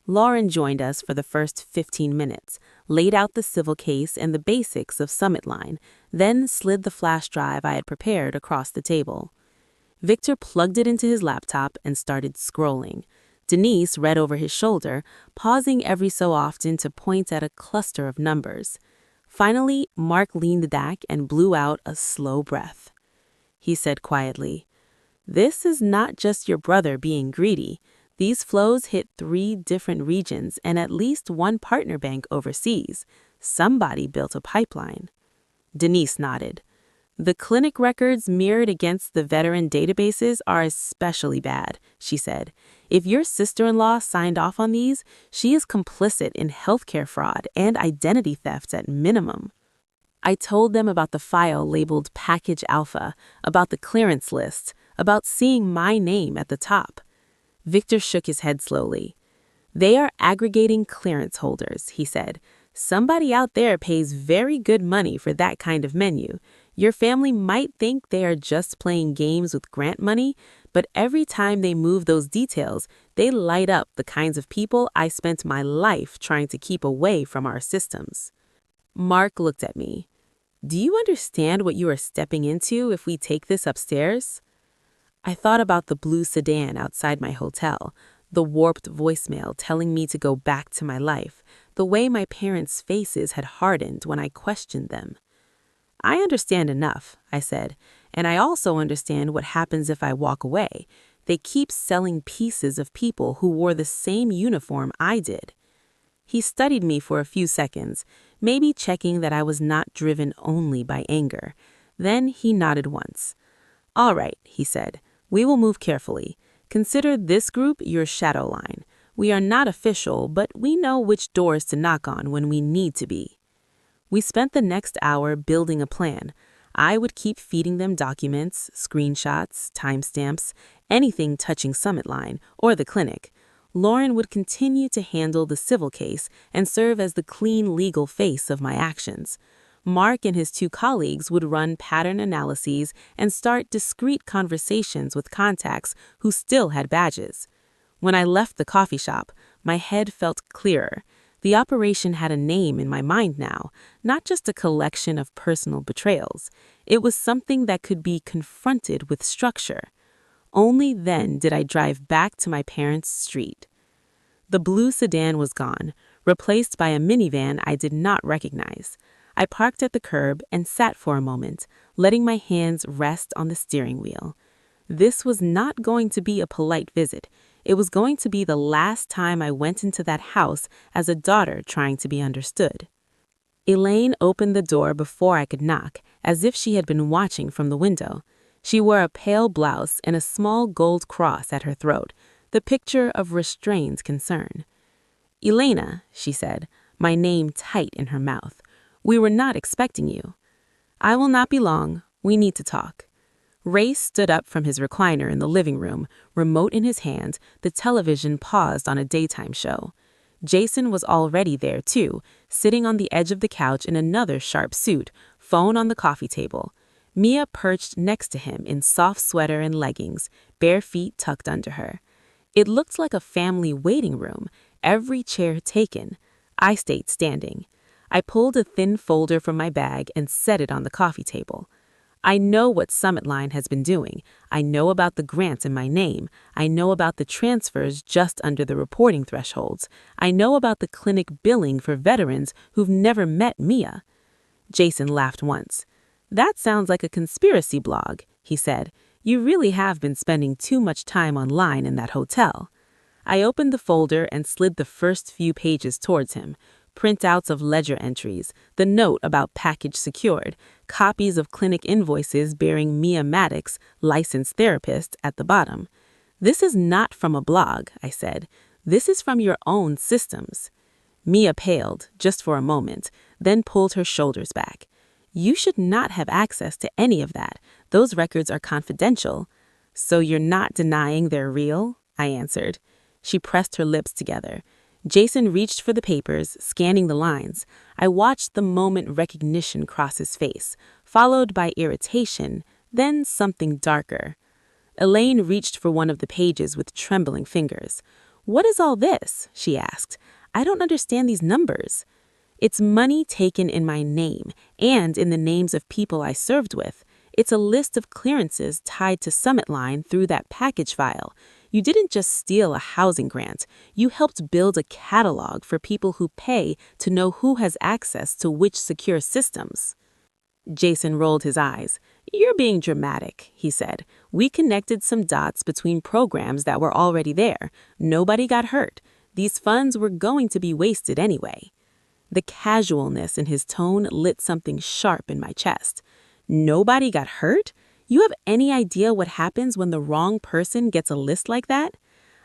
Lauren joined us for the first 15 minutes, laid out the civil case and the basics of Summit Line, then slid the flash drive I had prepared across the table. Victor plugged it into his laptop and started scrolling. Denise read over his shoulder, pausing every so often to point at a cluster of numbers. Finally, Mark leaned back and blew out a slow breath. He said quietly, "This is not just your brother being greedy. These flows hit 3 different regions and at least 1 partner bank overseas. Somebody built a pipeline." Denise nodded. "The clinic records mirrored against the veteran databases are especially bad," she said. "If your sister-in-law signed off on these, she is complicit in healthcare fraud and identity theft at minimum." I told them about the file labeled Package Alpha, about the clearance list, about seeing my name at the top. Victor shook his head slowly. "They are aggregating clearance holders," he said. "Somebody out there pays very good money for that kind of menu. Your family might think they are just playing games with grant money, but every time they move those details, they light up the kinds of people I spent my life trying to keep away from our systems." Mark looked at me. "Do you understand what you are stepping into if we take this upstairs?" I thought about the blue sedan outside my hotel, the warped voicemail telling me to go back to my life, the way my parents' faces had hardened when I questioned them. "I understand enough," I said, "and I also understand what happens if I walk away. They keep selling pieces of people who wore the same uniform I did." He studied me for a few seconds, maybe checking that I was not driven only by anger. Then he nodded once. "All right," he said, "we will move carefully. Consider this group your shadow line. We are not official, but we know which doors to knock on when we need to be." We spent the next hour building a plan. I would keep feeding them documents, screenshots, timestamps, anything touching Summit Line or the clinic. Lauren would continue to handle the civil case and serve as the clean legal face of my actions. Mark and his 2 colleagues would run pattern analyses and start discreet conversations with contacts who still had badges. When I left the coffee shop, my head felt clearer. The operation had a name in my mind now, not just a collection of personal betrayals. It was something that could be confronted with structure. Only then did I drive back to my parents' street. The blue sedan was gone, replaced by a minivan I did not recognize. I parked at the curb and sat for a moment, letting my hands rest on the steering wheel. This was not going to be a polite visit. It was going to be the last time I went into that house as a daughter trying to be understood. Elaine opened the door before I could knock, as if she had been watching from the window. She wore a pale blouse and a small gold cross at her throat, the picture of restrained concern. "Elena," she said, my name tight in her mouth. "We were not expecting you." "I will not be long. We need to talk." Ray stood up from his recliner in the living room, remote in his hand, the television paused on a daytime show. Jason was already there, too, sitting on the edge of the couch in another sharp suit, phone on the coffee table. Mia perched next to him in soft sweater and leggings, bare feet tucked under her. It looked like a family waiting room, every chair taken. I stayed standing. I pulled a thin folder from my bag and set it on the coffee table. I know what Summit Line has been doing. I know about the grants in my name. I know about the transfers just under the reporting thresholds. I know about the clinic billing for veterans who've never met Mia. Jason laughed once. "That sounds like a conspiracy blog," he said. "You really have been spending too much time online in that hotel." I opened the folder and slid the first few pages towards him. Printouts of ledger entries, the note about package secured, copies of clinic invoices bearing Mia Maddox, licensed therapist, at the bottom. "This is not from a blog," I said. "This is from your own systems." Mia paled, just for a moment, then pulled her shoulders back. "You should not have access to any of that. Those records are confidential." "So you're not denying they're real?" I answered. She pressed her lips together. Jason reached for the papers, scanning the lines. I watched the moment recognition cross his face, followed by irritation, then something darker. Elaine reached for one of the pages with trembling fingers. "What is all this?" she asked. "I don't understand these numbers." "It's money taken in my name, and in the names of people I served with. It's a list of clearances tied to Summit Line through that package file. You didn't just steal a housing grant. You helped build a catalog for people who pay to know who has access to which secure systems." Jason rolled his eyes. "You're being dramatic," he said. "We connected some dots between programs that were already there. Nobody got hurt. These funds were going to be wasted anyway." The casualness in his tone lit something sharp in my chest. "Nobody got hurt? You have any idea what happens when the wrong person gets a list like that?"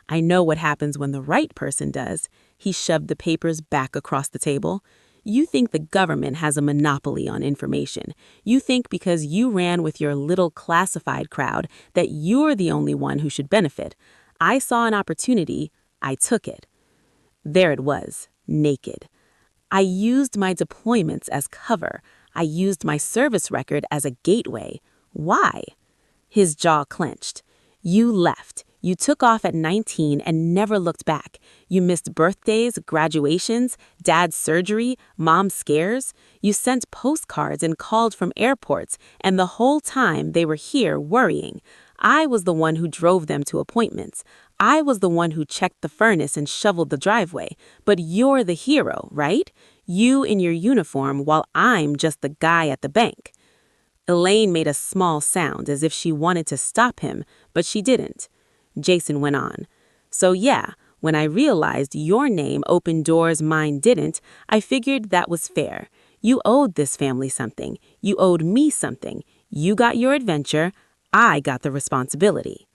"I know what happens when the right person does." He shoved the papers back across the table. "You think the government has a monopoly on information. You think because you ran with your little classified crowd that you're the only one who should benefit. I saw an opportunity. I took it." There it was, naked. I used my deployments as cover. I used my service record as a gateway. Why? His jaw clenched. "You left. You took off at 19 and never looked back. You missed birthdays, graduations, dad's surgery, mom's scares. You sent postcards and called from airports, and the whole time they were here worrying. I was the one who drove them to appointments. I was the one who checked the furnace and shoveled the driveway. But you're the hero, right? You in your uniform while I'm just the guy at the bank." Elaine made a small sound as if she wanted to stop him, but she didn't. Jason went on. "So yeah, when I realized your name opened doors mine didn't, I figured that was fair. You owed this family something. You owed me something. You got your adventure. I got the responsibility."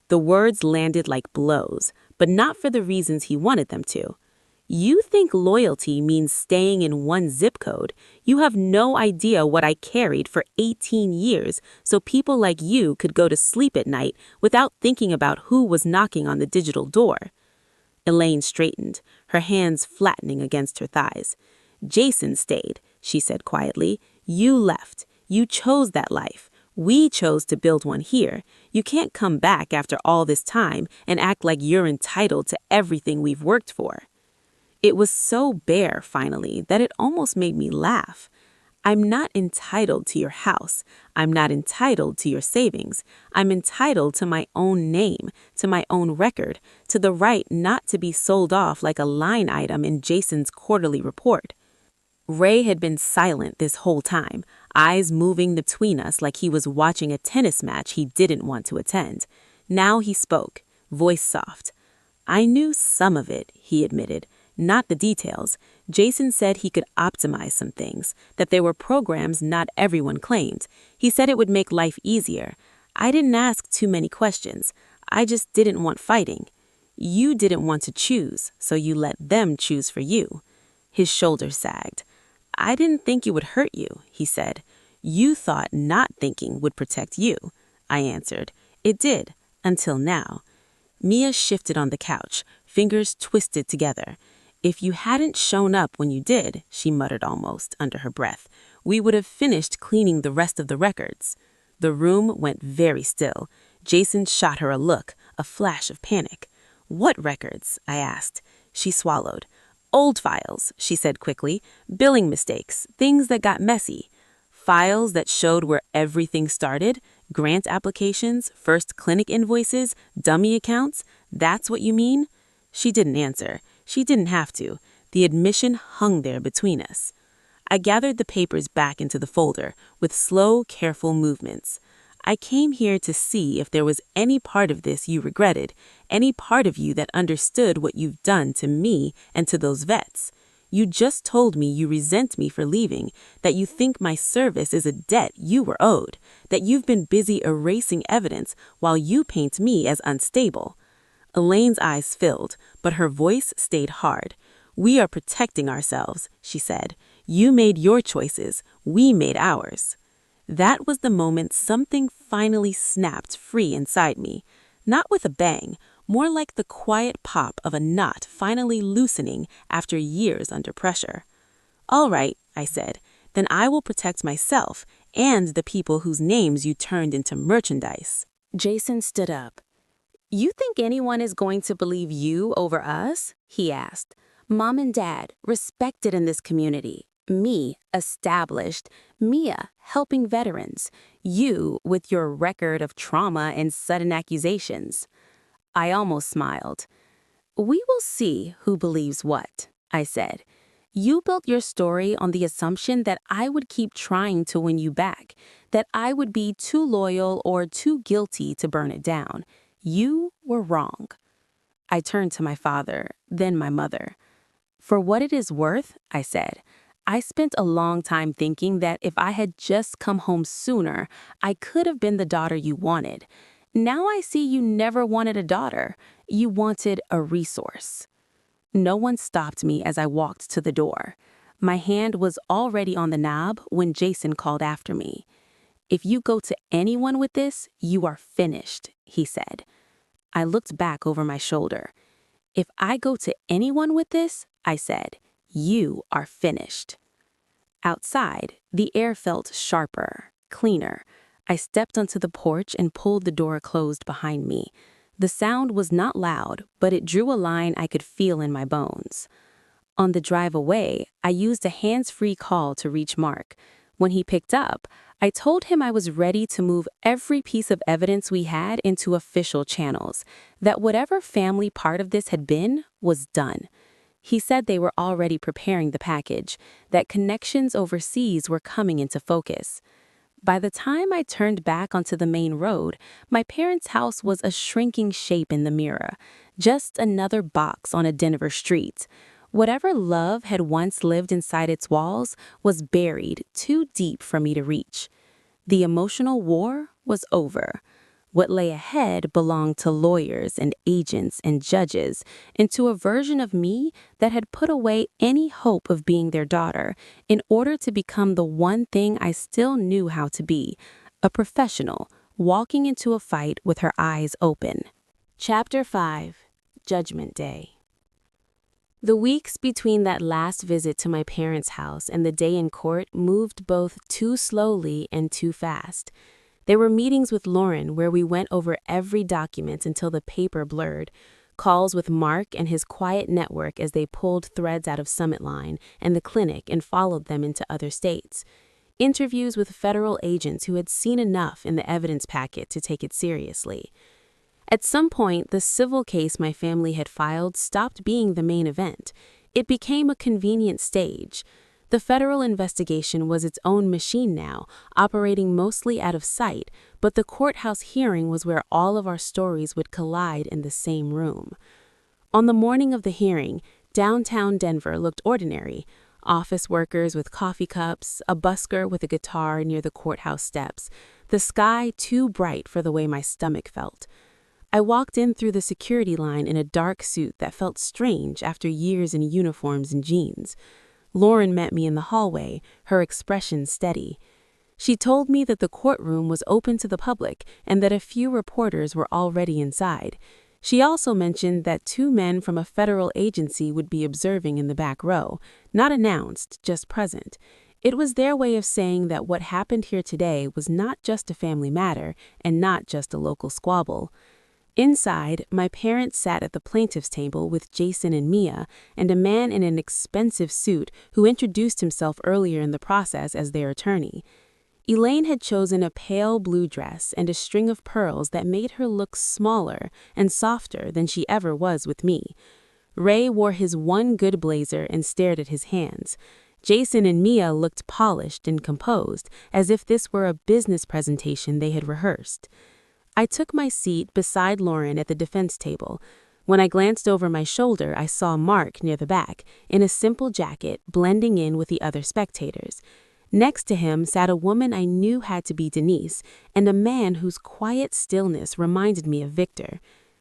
The words landed like blows, but not for the reasons he wanted them to. "You think loyalty means staying in one zip code. You have no idea what I carried for 18 years so people like you could go to sleep at night without thinking about who was knocking on the digital door." Elaine straightened, her hands flattening against her thighs. "Jason stayed," she said quietly. "You left. You chose that life. We chose to build one here. You can't come back after all this time and act like you're entitled to everything we've worked for." It was so bare, finally, that it almost made me laugh. "I'm not entitled to your house. I'm not entitled to your savings. I'm entitled to my own name, to my own record, to the right not to be sold off like a line item in Jason's quarterly report." Ray had been silent this whole time, eyes moving between us like he was watching a tennis match he didn't want to attend. Now he spoke, voice soft. "I knew some of it," he admitted. "Not the details. Jason said he could optimize some things, that there were programs not everyone claimed. He said it would make life easier. I didn't ask too many questions. I just didn't want fighting. You didn't want to choose, so you let them choose for you." His shoulders sagged. "I didn't think it would hurt you," he said. "You thought not thinking would protect you." I answered. "It did, until now." Mia shifted on the couch, fingers twisted together. "If you hadn't shown up when you did," she muttered almost under her breath, "we would have finished cleaning the rest of the records." The room went very still. Jason shot her a look, a flash of panic. "What records?" I asked. She swallowed. "Old files," she said quickly. "Billing mistakes, things that got messy. Files that showed where everything started, grant applications, first clinic invoices, dummy accounts. That's what you mean?" She didn't answer. She didn't have to. The admission hung there between us. I gathered the papers back into the folder with slow, careful movements. "I came here to see if there was any part of this you regretted, any part of you that understood what you've done to me and to those vets. You just told me you resent me for leaving, that you think my service is a debt you were owed, that you've been busy erasing evidence while you paint me as unstable." Elaine's eyes filled, but her voice stayed hard. "We are protecting ourselves," she said. "You made your choices. We made ours." That was the moment something finally snapped free inside me. Not with a bang, more like the quiet pop of a knot finally loosening after years under pressure. "All right," I said, "then I will protect myself and the people whose names you turned into merchandise." Jason stood up. "You think anyone is going to believe you over us?" he asked. "Mom and Dad, respected in this community. Me, established. Mia, helping veterans. You, with your record of trauma and sudden accusations." I almost smiled. "We will see who believes what," I said. "You built your story on the assumption that I would keep trying to win you back, that I would be too loyal or too guilty to burn it down. You were wrong." I turned to my father, then my mother. "For what it is worth," I said, "I spent a long time thinking that if I had just come home sooner, I could have been the daughter you wanted. Now I see you never wanted a daughter. You wanted a resource." No one stopped me as I walked to the door. My hand was already on the knob when Jason called after me. "If you go to anyone with this, you are finished," he said. I looked back over my shoulder. "If I go to anyone with this," I said, "you are finished." Outside, the air felt sharper, cleaner. I stepped onto the porch and pulled the door closed behind me. The sound was not loud, but it drew a line I could feel in my bones. On the drive away, I used a hands-free call to reach Mark. When he picked up, I told him I was ready to move every piece of evidence we had into official channels, that whatever family part of this had been was done. He said they were already preparing the package, that connections overseas were coming into focus. By the time I turned back onto the main road, my parents' house was a shrinking shape in the mirror, just another box on a Denver street. Whatever love had once lived inside its walls was buried too deep for me to reach. The emotional war was over. What lay ahead belonged to lawyers and agents and judges, and to a version of me that had put away any hope of being their daughter in order to become the one thing I still knew how to be, a professional, walking into a fight with her eyes open. Chapter 5. Judgment Day. The weeks between that last visit to my parents' house and the day in court moved both too slowly and too fast. There were meetings with Lauren where we went over every document until the paper blurred, calls with Mark and his quiet network as they pulled threads out of Summit Line and the clinic and followed them into other states, interviews with federal agents who had seen enough in the evidence packet to take it seriously. At some point, the civil case my family had filed stopped being the main event. It became a convenient stage. The federal investigation was its own machine now, operating mostly out of sight, but the courthouse hearing was where all of our stories would collide in the same room. On the morning of the hearing, downtown Denver looked ordinary. Office workers with coffee cups, a busker with a guitar near the courthouse steps, the sky too bright for the way my stomach felt. I walked in through the security line in a dark suit that felt strange after years in uniforms and jeans. Lauren met me in the hallway, her expression steady. She told me that the courtroom was open to the public and that a few reporters were already inside. She also mentioned that 2 men from a federal agency would be observing in the back row, not announced, just present. It was their way of saying that what happened here today was not just a family matter and not just a local squabble. Inside, my parents sat at the plaintiff's table with Jason and Mia and a man in an expensive suit who introduced himself earlier in the process as their attorney. Elaine had chosen a pale blue dress and a string of pearls that made her look smaller and softer than she ever was with me. Ray wore his one good blazer and stared at his hands. Jason and Mia looked polished and composed, as if this were a business presentation they had rehearsed. I took my seat beside Lauren at the defense table. When I glanced over my shoulder, I saw Mark near the back, in a simple jacket, blending in with the other spectators. Next to him sat a woman I knew had to be Denise, and a man whose quiet stillness reminded me of Victor.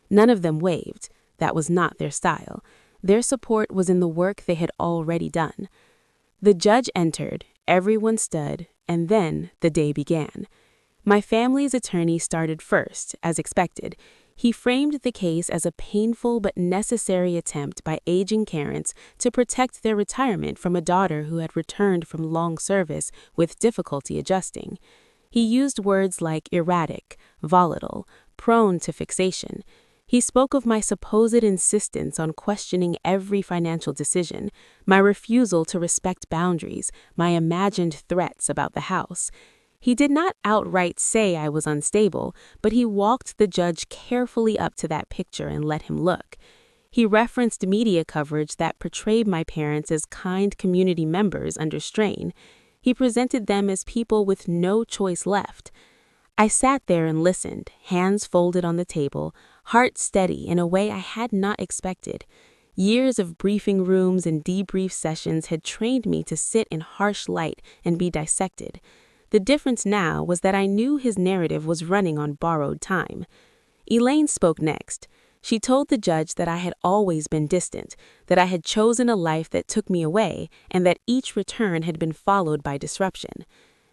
None of them waved. That was not their style. Their support was in the work they had already done. The judge entered, everyone stood, and then the day began. My family's attorney started first, as expected. He framed the case as a painful but necessary attempt by aging Karens to protect their retirement from a daughter who had returned from long service with difficulty adjusting. He used words like erratic, volatile, prone to fixation. He spoke of my supposed insistence on questioning every financial decision, my refusal to respect boundaries, my imagined threats about the house. He did not outright say I was unstable, but he walked the judge carefully up to that picture and let him look. He referenced media coverage that portrayed my parents as kind community members under strain. He presented them as people with no choice left. I sat there and listened, hands folded on the table, heart steady in a way I had not expected. Years of briefing rooms and debrief sessions had trained me to sit in harsh light and be dissected. The difference now was that I knew his narrative was running on borrowed time. Elaine spoke next. She told the judge that I had always been distant, that I had chosen a life that took me away, and that each return had been followed by disruption.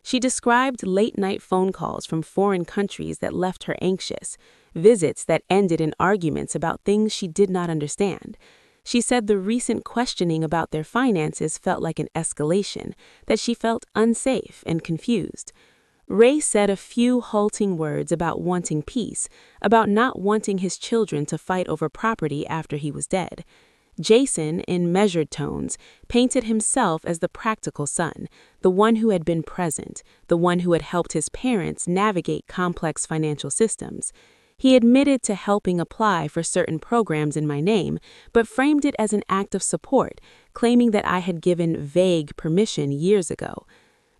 She described late-night phone calls from foreign countries that left her anxious, visits that ended in arguments about things she did not understand. She said the recent questioning about their finances felt like an escalation, that she felt unsafe and confused. Ray said a few halting words about wanting peace, about not wanting his children to fight over property after he was dead. Jason, in measured tones, painted himself as the practical son, the one who had been present, the one who had helped his parents navigate complex financial systems. He admitted to helping apply for certain programs in my name, but framed it as an act of support, claiming that I had given vague permission years ago.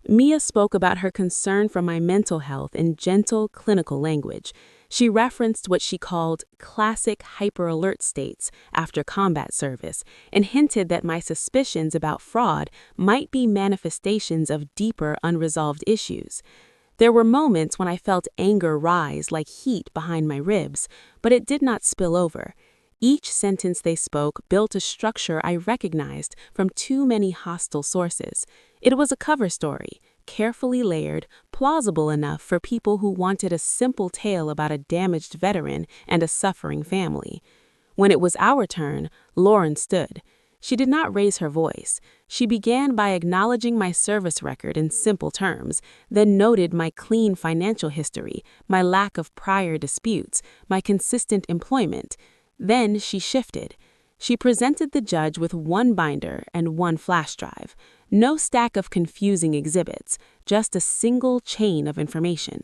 Mia spoke about her concern for my mental health in gentle, clinical language. She referenced what she called classic hyper-alert states after combat service and hinted that my suspicions about fraud might be manifestations of deeper unresolved issues. There were moments when I felt anger rise like heat behind my ribs, but it did not spill over. Each sentence they spoke built a structure I recognized from too many hostile sources. It was a cover story, carefully layered, plausible enough for people who wanted a simple tale about a damaged veteran and a suffering family. When it was our turn, Lauren stood. She did not raise her voice. She began by acknowledging my service record in simple terms, then noted my clean financial history, my lack of prior disputes, my consistent employment. Then she shifted. She presented the judge with one binder and one flash drive. No stack of confusing exhibits, just a single chain of information.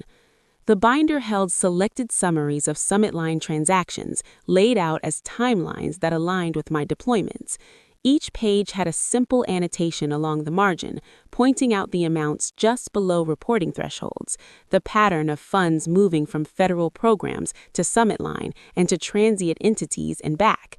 The binder held selected summaries of Summit Line transactions laid out as timelines that aligned with my deployments. Each page had a simple annotation along the margin, pointing out the amounts just below reporting thresholds, the pattern of funds moving from federal programs to Summit Line and to transient entities and back.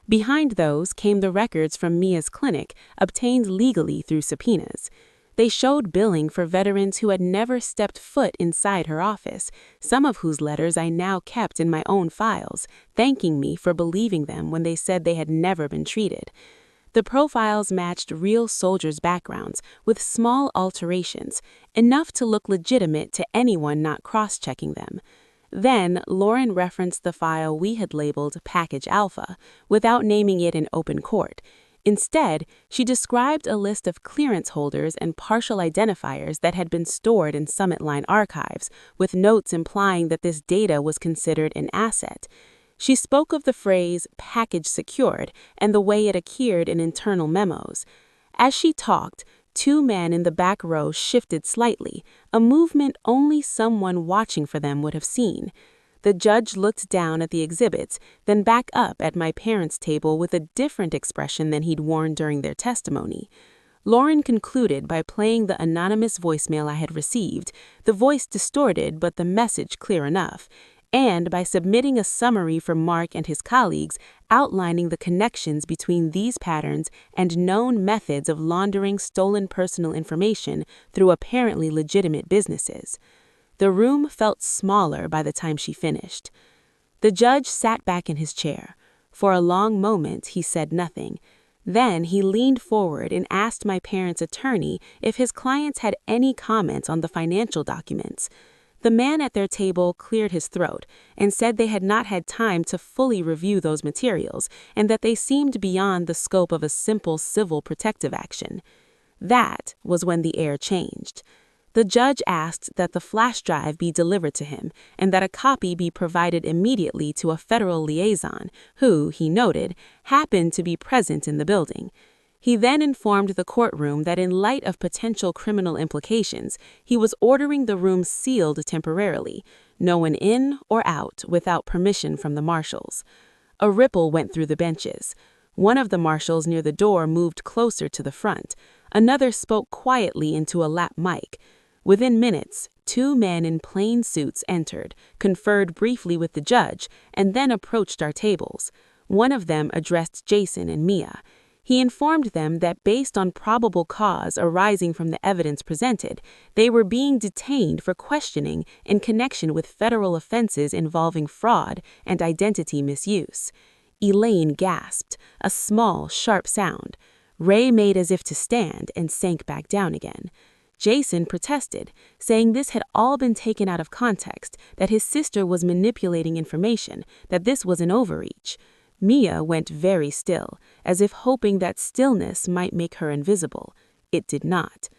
Behind those came the records from Mia's clinic, obtained legally through subpoenas. They showed billing for veterans who had never stepped foot inside her office, some of whose letters I now kept in my own files, thanking me for believing them when they said they had never been treated. The profiles matched real soldiers' backgrounds with small alterations, enough to look legitimate to anyone not cross-checking them. Then, Lauren referenced the file we had labeled Package Alpha, without naming it in open court. Instead, she described a list of clearance holders and partial identifiers that had been stored in Summit Line archives, with notes implying that this data was considered an asset. She spoke of the phrase package secured and the way it appeared in internal memos. As she talked, two men in the back row shifted slightly, a movement only someone watching for them would have seen. The judge looked down at the exhibits, then back up at my parents' table with a different expression than he'd worn during their testimony. Lauren concluded by playing the anonymous voicemail I had received, the voice distorted but the message clear enough, and by submitting a summary for Mark and his colleagues outlining the connections between these patterns and known methods of laundering stolen personal information through apparently legitimate businesses. The room felt smaller by the time she finished. The judge sat back in his chair. For a long moment, he said nothing. Then he leaned forward and asked my parents' attorney if his clients had any comments on the financial documents. The man at their table cleared his throat and said they had not had time to fully review those materials and that they seemed beyond the scope of a simple civil protective action. That was when the air changed. The judge asked that the flash drive be delivered to him and that a copy be provided immediately to a federal liaison who, he noted, happened to be present in the building. He then informed the courtroom that in light of potential criminal implications, he was ordering the room sealed temporarily, no one in or out without permission from the marshals. A ripple went through the benches. One of the marshals near the door moved closer to the front. Another spoke quietly into a lap mic. Within minutes, two men in plain suits entered, conferred briefly with the judge, and then approached our tables. One of them addressed Jason and Mia. He informed them that based on probable cause arising from the evidence presented, they were being detained for questioning in connection with federal offenses involving fraud and identity misuse. Elaine gasped, a small, sharp sound. Ray made as if to stand and sank back down again. Jason protested, saying this had all been taken out of context, that his sister was manipulating information, that this was an overreach. Mia went very still, as if hoping that stillness might make her invisible. It did not.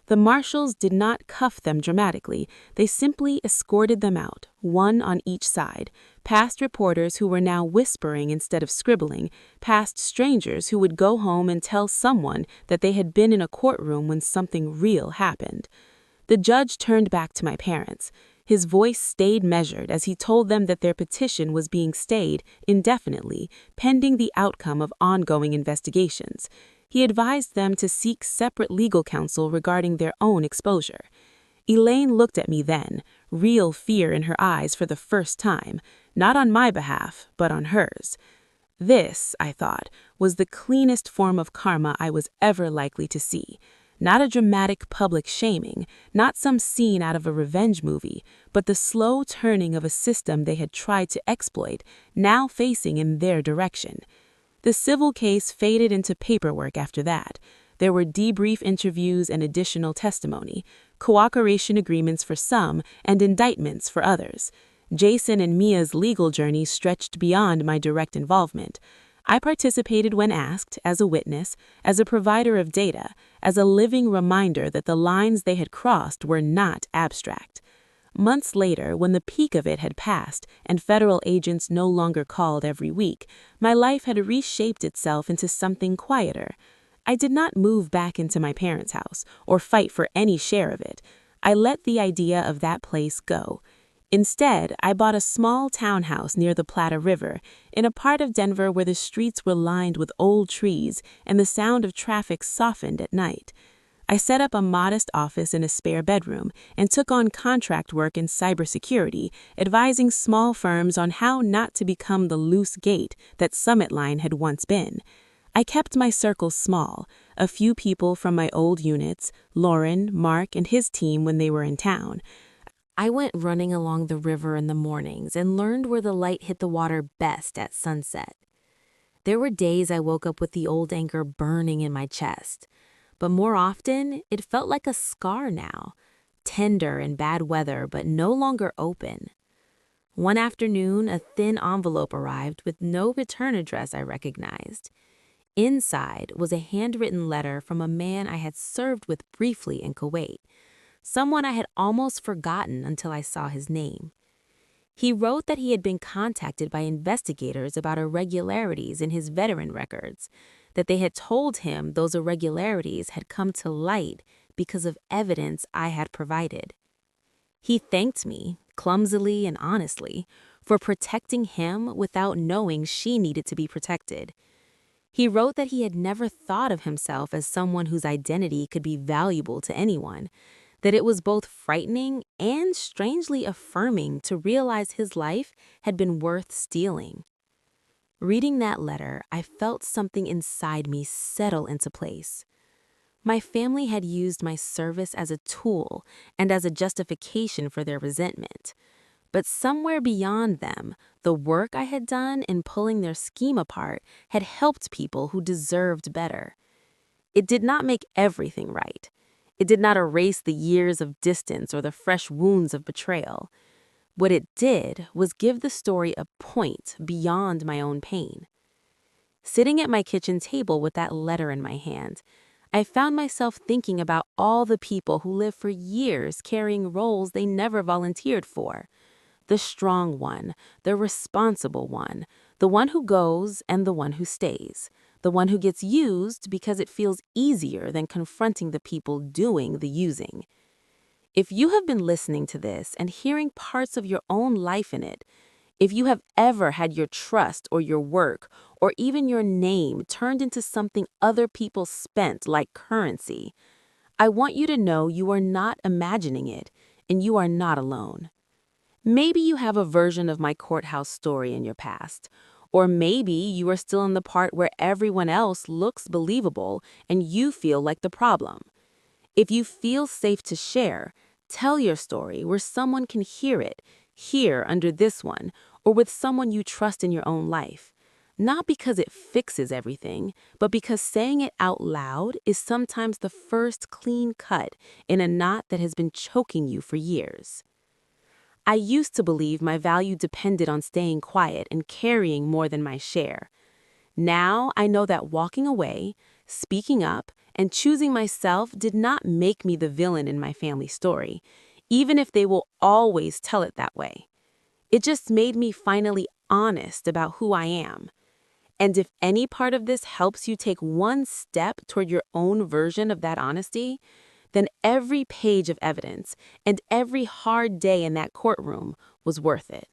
The marshals did not cuff them dramatically. They simply escorted them out, one on each side, past reporters who were now whispering instead of scribbling, past strangers who would go home and tell someone that they had been in a courtroom when something real happened. The judge turned back to my parents. His voice stayed measured as he told them that their petition was being stayed indefinitely, pending the outcome of ongoing investigations. He advised them to seek separate legal counsel regarding their own exposure. Elaine looked at me then, real fear in her eyes for the first time, not on my behalf, but on hers. This, I thought, was the cleanest form of karma I was ever likely to see. Not a dramatic public shaming, not some scene out of a revenge movie, but the slow turning of a system they had tried to exploit, now facing in their direction. The civil case faded into paperwork after that. There were debrief interviews and additional testimony, cooperation agreements for some, and indictments for others. Jason and Mia's legal journey stretched beyond my direct involvement. I participated when asked, as a witness, as a provider of data, as a living reminder that the lines they had crossed were not abstract. Months later, when the peak of it had passed and federal agents no longer called every week, my life had reshaped itself into something quieter. I did not move back into my parents' house or fight for any share of it. I let the idea of that place go. Instead, I bought a small townhouse near the Plata River, in a part of Denver where the streets were lined with old trees and the sound of traffic softened at night. I set up a modest office in a spare bedroom and took on contract work in cybersecurity, advising small firms on how not to become the loose gate that Summit Line had once been. I kept my circle small, a few people from my old units, Lauren, Mark, and his team when they were in town. I went running along the river in the mornings and learned where the light hit the water best at sunset. There were days I woke up with the old anchor burning in my chest, but more often it felt like a scar now, tender in bad weather but no longer open. One afternoon, a thin envelope arrived with no return address I recognized. Inside was a handwritten letter from a man I had served with briefly in Kuwait, someone I had almost forgotten until I saw his name. He wrote that he had been contacted by investigators about irregularities in his veteran records, that they had told him those irregularities had come to light because of evidence I had provided. He thanked me, clumsily and honestly, for protecting him without knowing she needed to be protected. He wrote that he had never thought of himself as someone whose identity could be valuable to anyone, that it was both frightening and strangely affirming to realize his life had been worth stealing. Reading that letter, I felt something inside me settle into place. My family had used my service as a tool and as a justification for their resentment. But somewhere beyond them, the work I had done in pulling their scheme apart had helped people who deserved better. It did not make everything right. It did not erase the years of distance or the fresh wounds of betrayal. What it did was give the story a point beyond my own pain. Sitting at my kitchen table with that letter in my hand, I found myself thinking about all the people who lived for years carrying roles they never volunteered for. The strong one, the responsible one, the one who goes and the one who stays, the one who gets used because it feels easier than confronting the people doing the using. If you have been listening to this and hearing parts of your own life in it, if you have ever had your trust or your work or even your name turned into something other people spent like currency, I want you to know you are not imagining it and you are not alone. Maybe you have a version of my courthouse story in your past, or maybe you are still in the part where everyone else looks believable and you feel like the problem. If you feel safe to share, tell your story where someone can hear it, here under this one, or with someone you trust in your own life. Not because it fixes everything, but because saying it out loud is sometimes the first clean cut in a knot that has been choking you for years. I used to believe my value depended on staying quiet and carrying more than my share. Now I know that walking away, speaking up, and choosing myself did not make me the villain in my family story, even if they will always tell it that way. It just made me finally honest about who I am. And if any part of this helps you take one step toward your own version of that honesty, then every page of evidence and every hard day in that courtroom was worth it.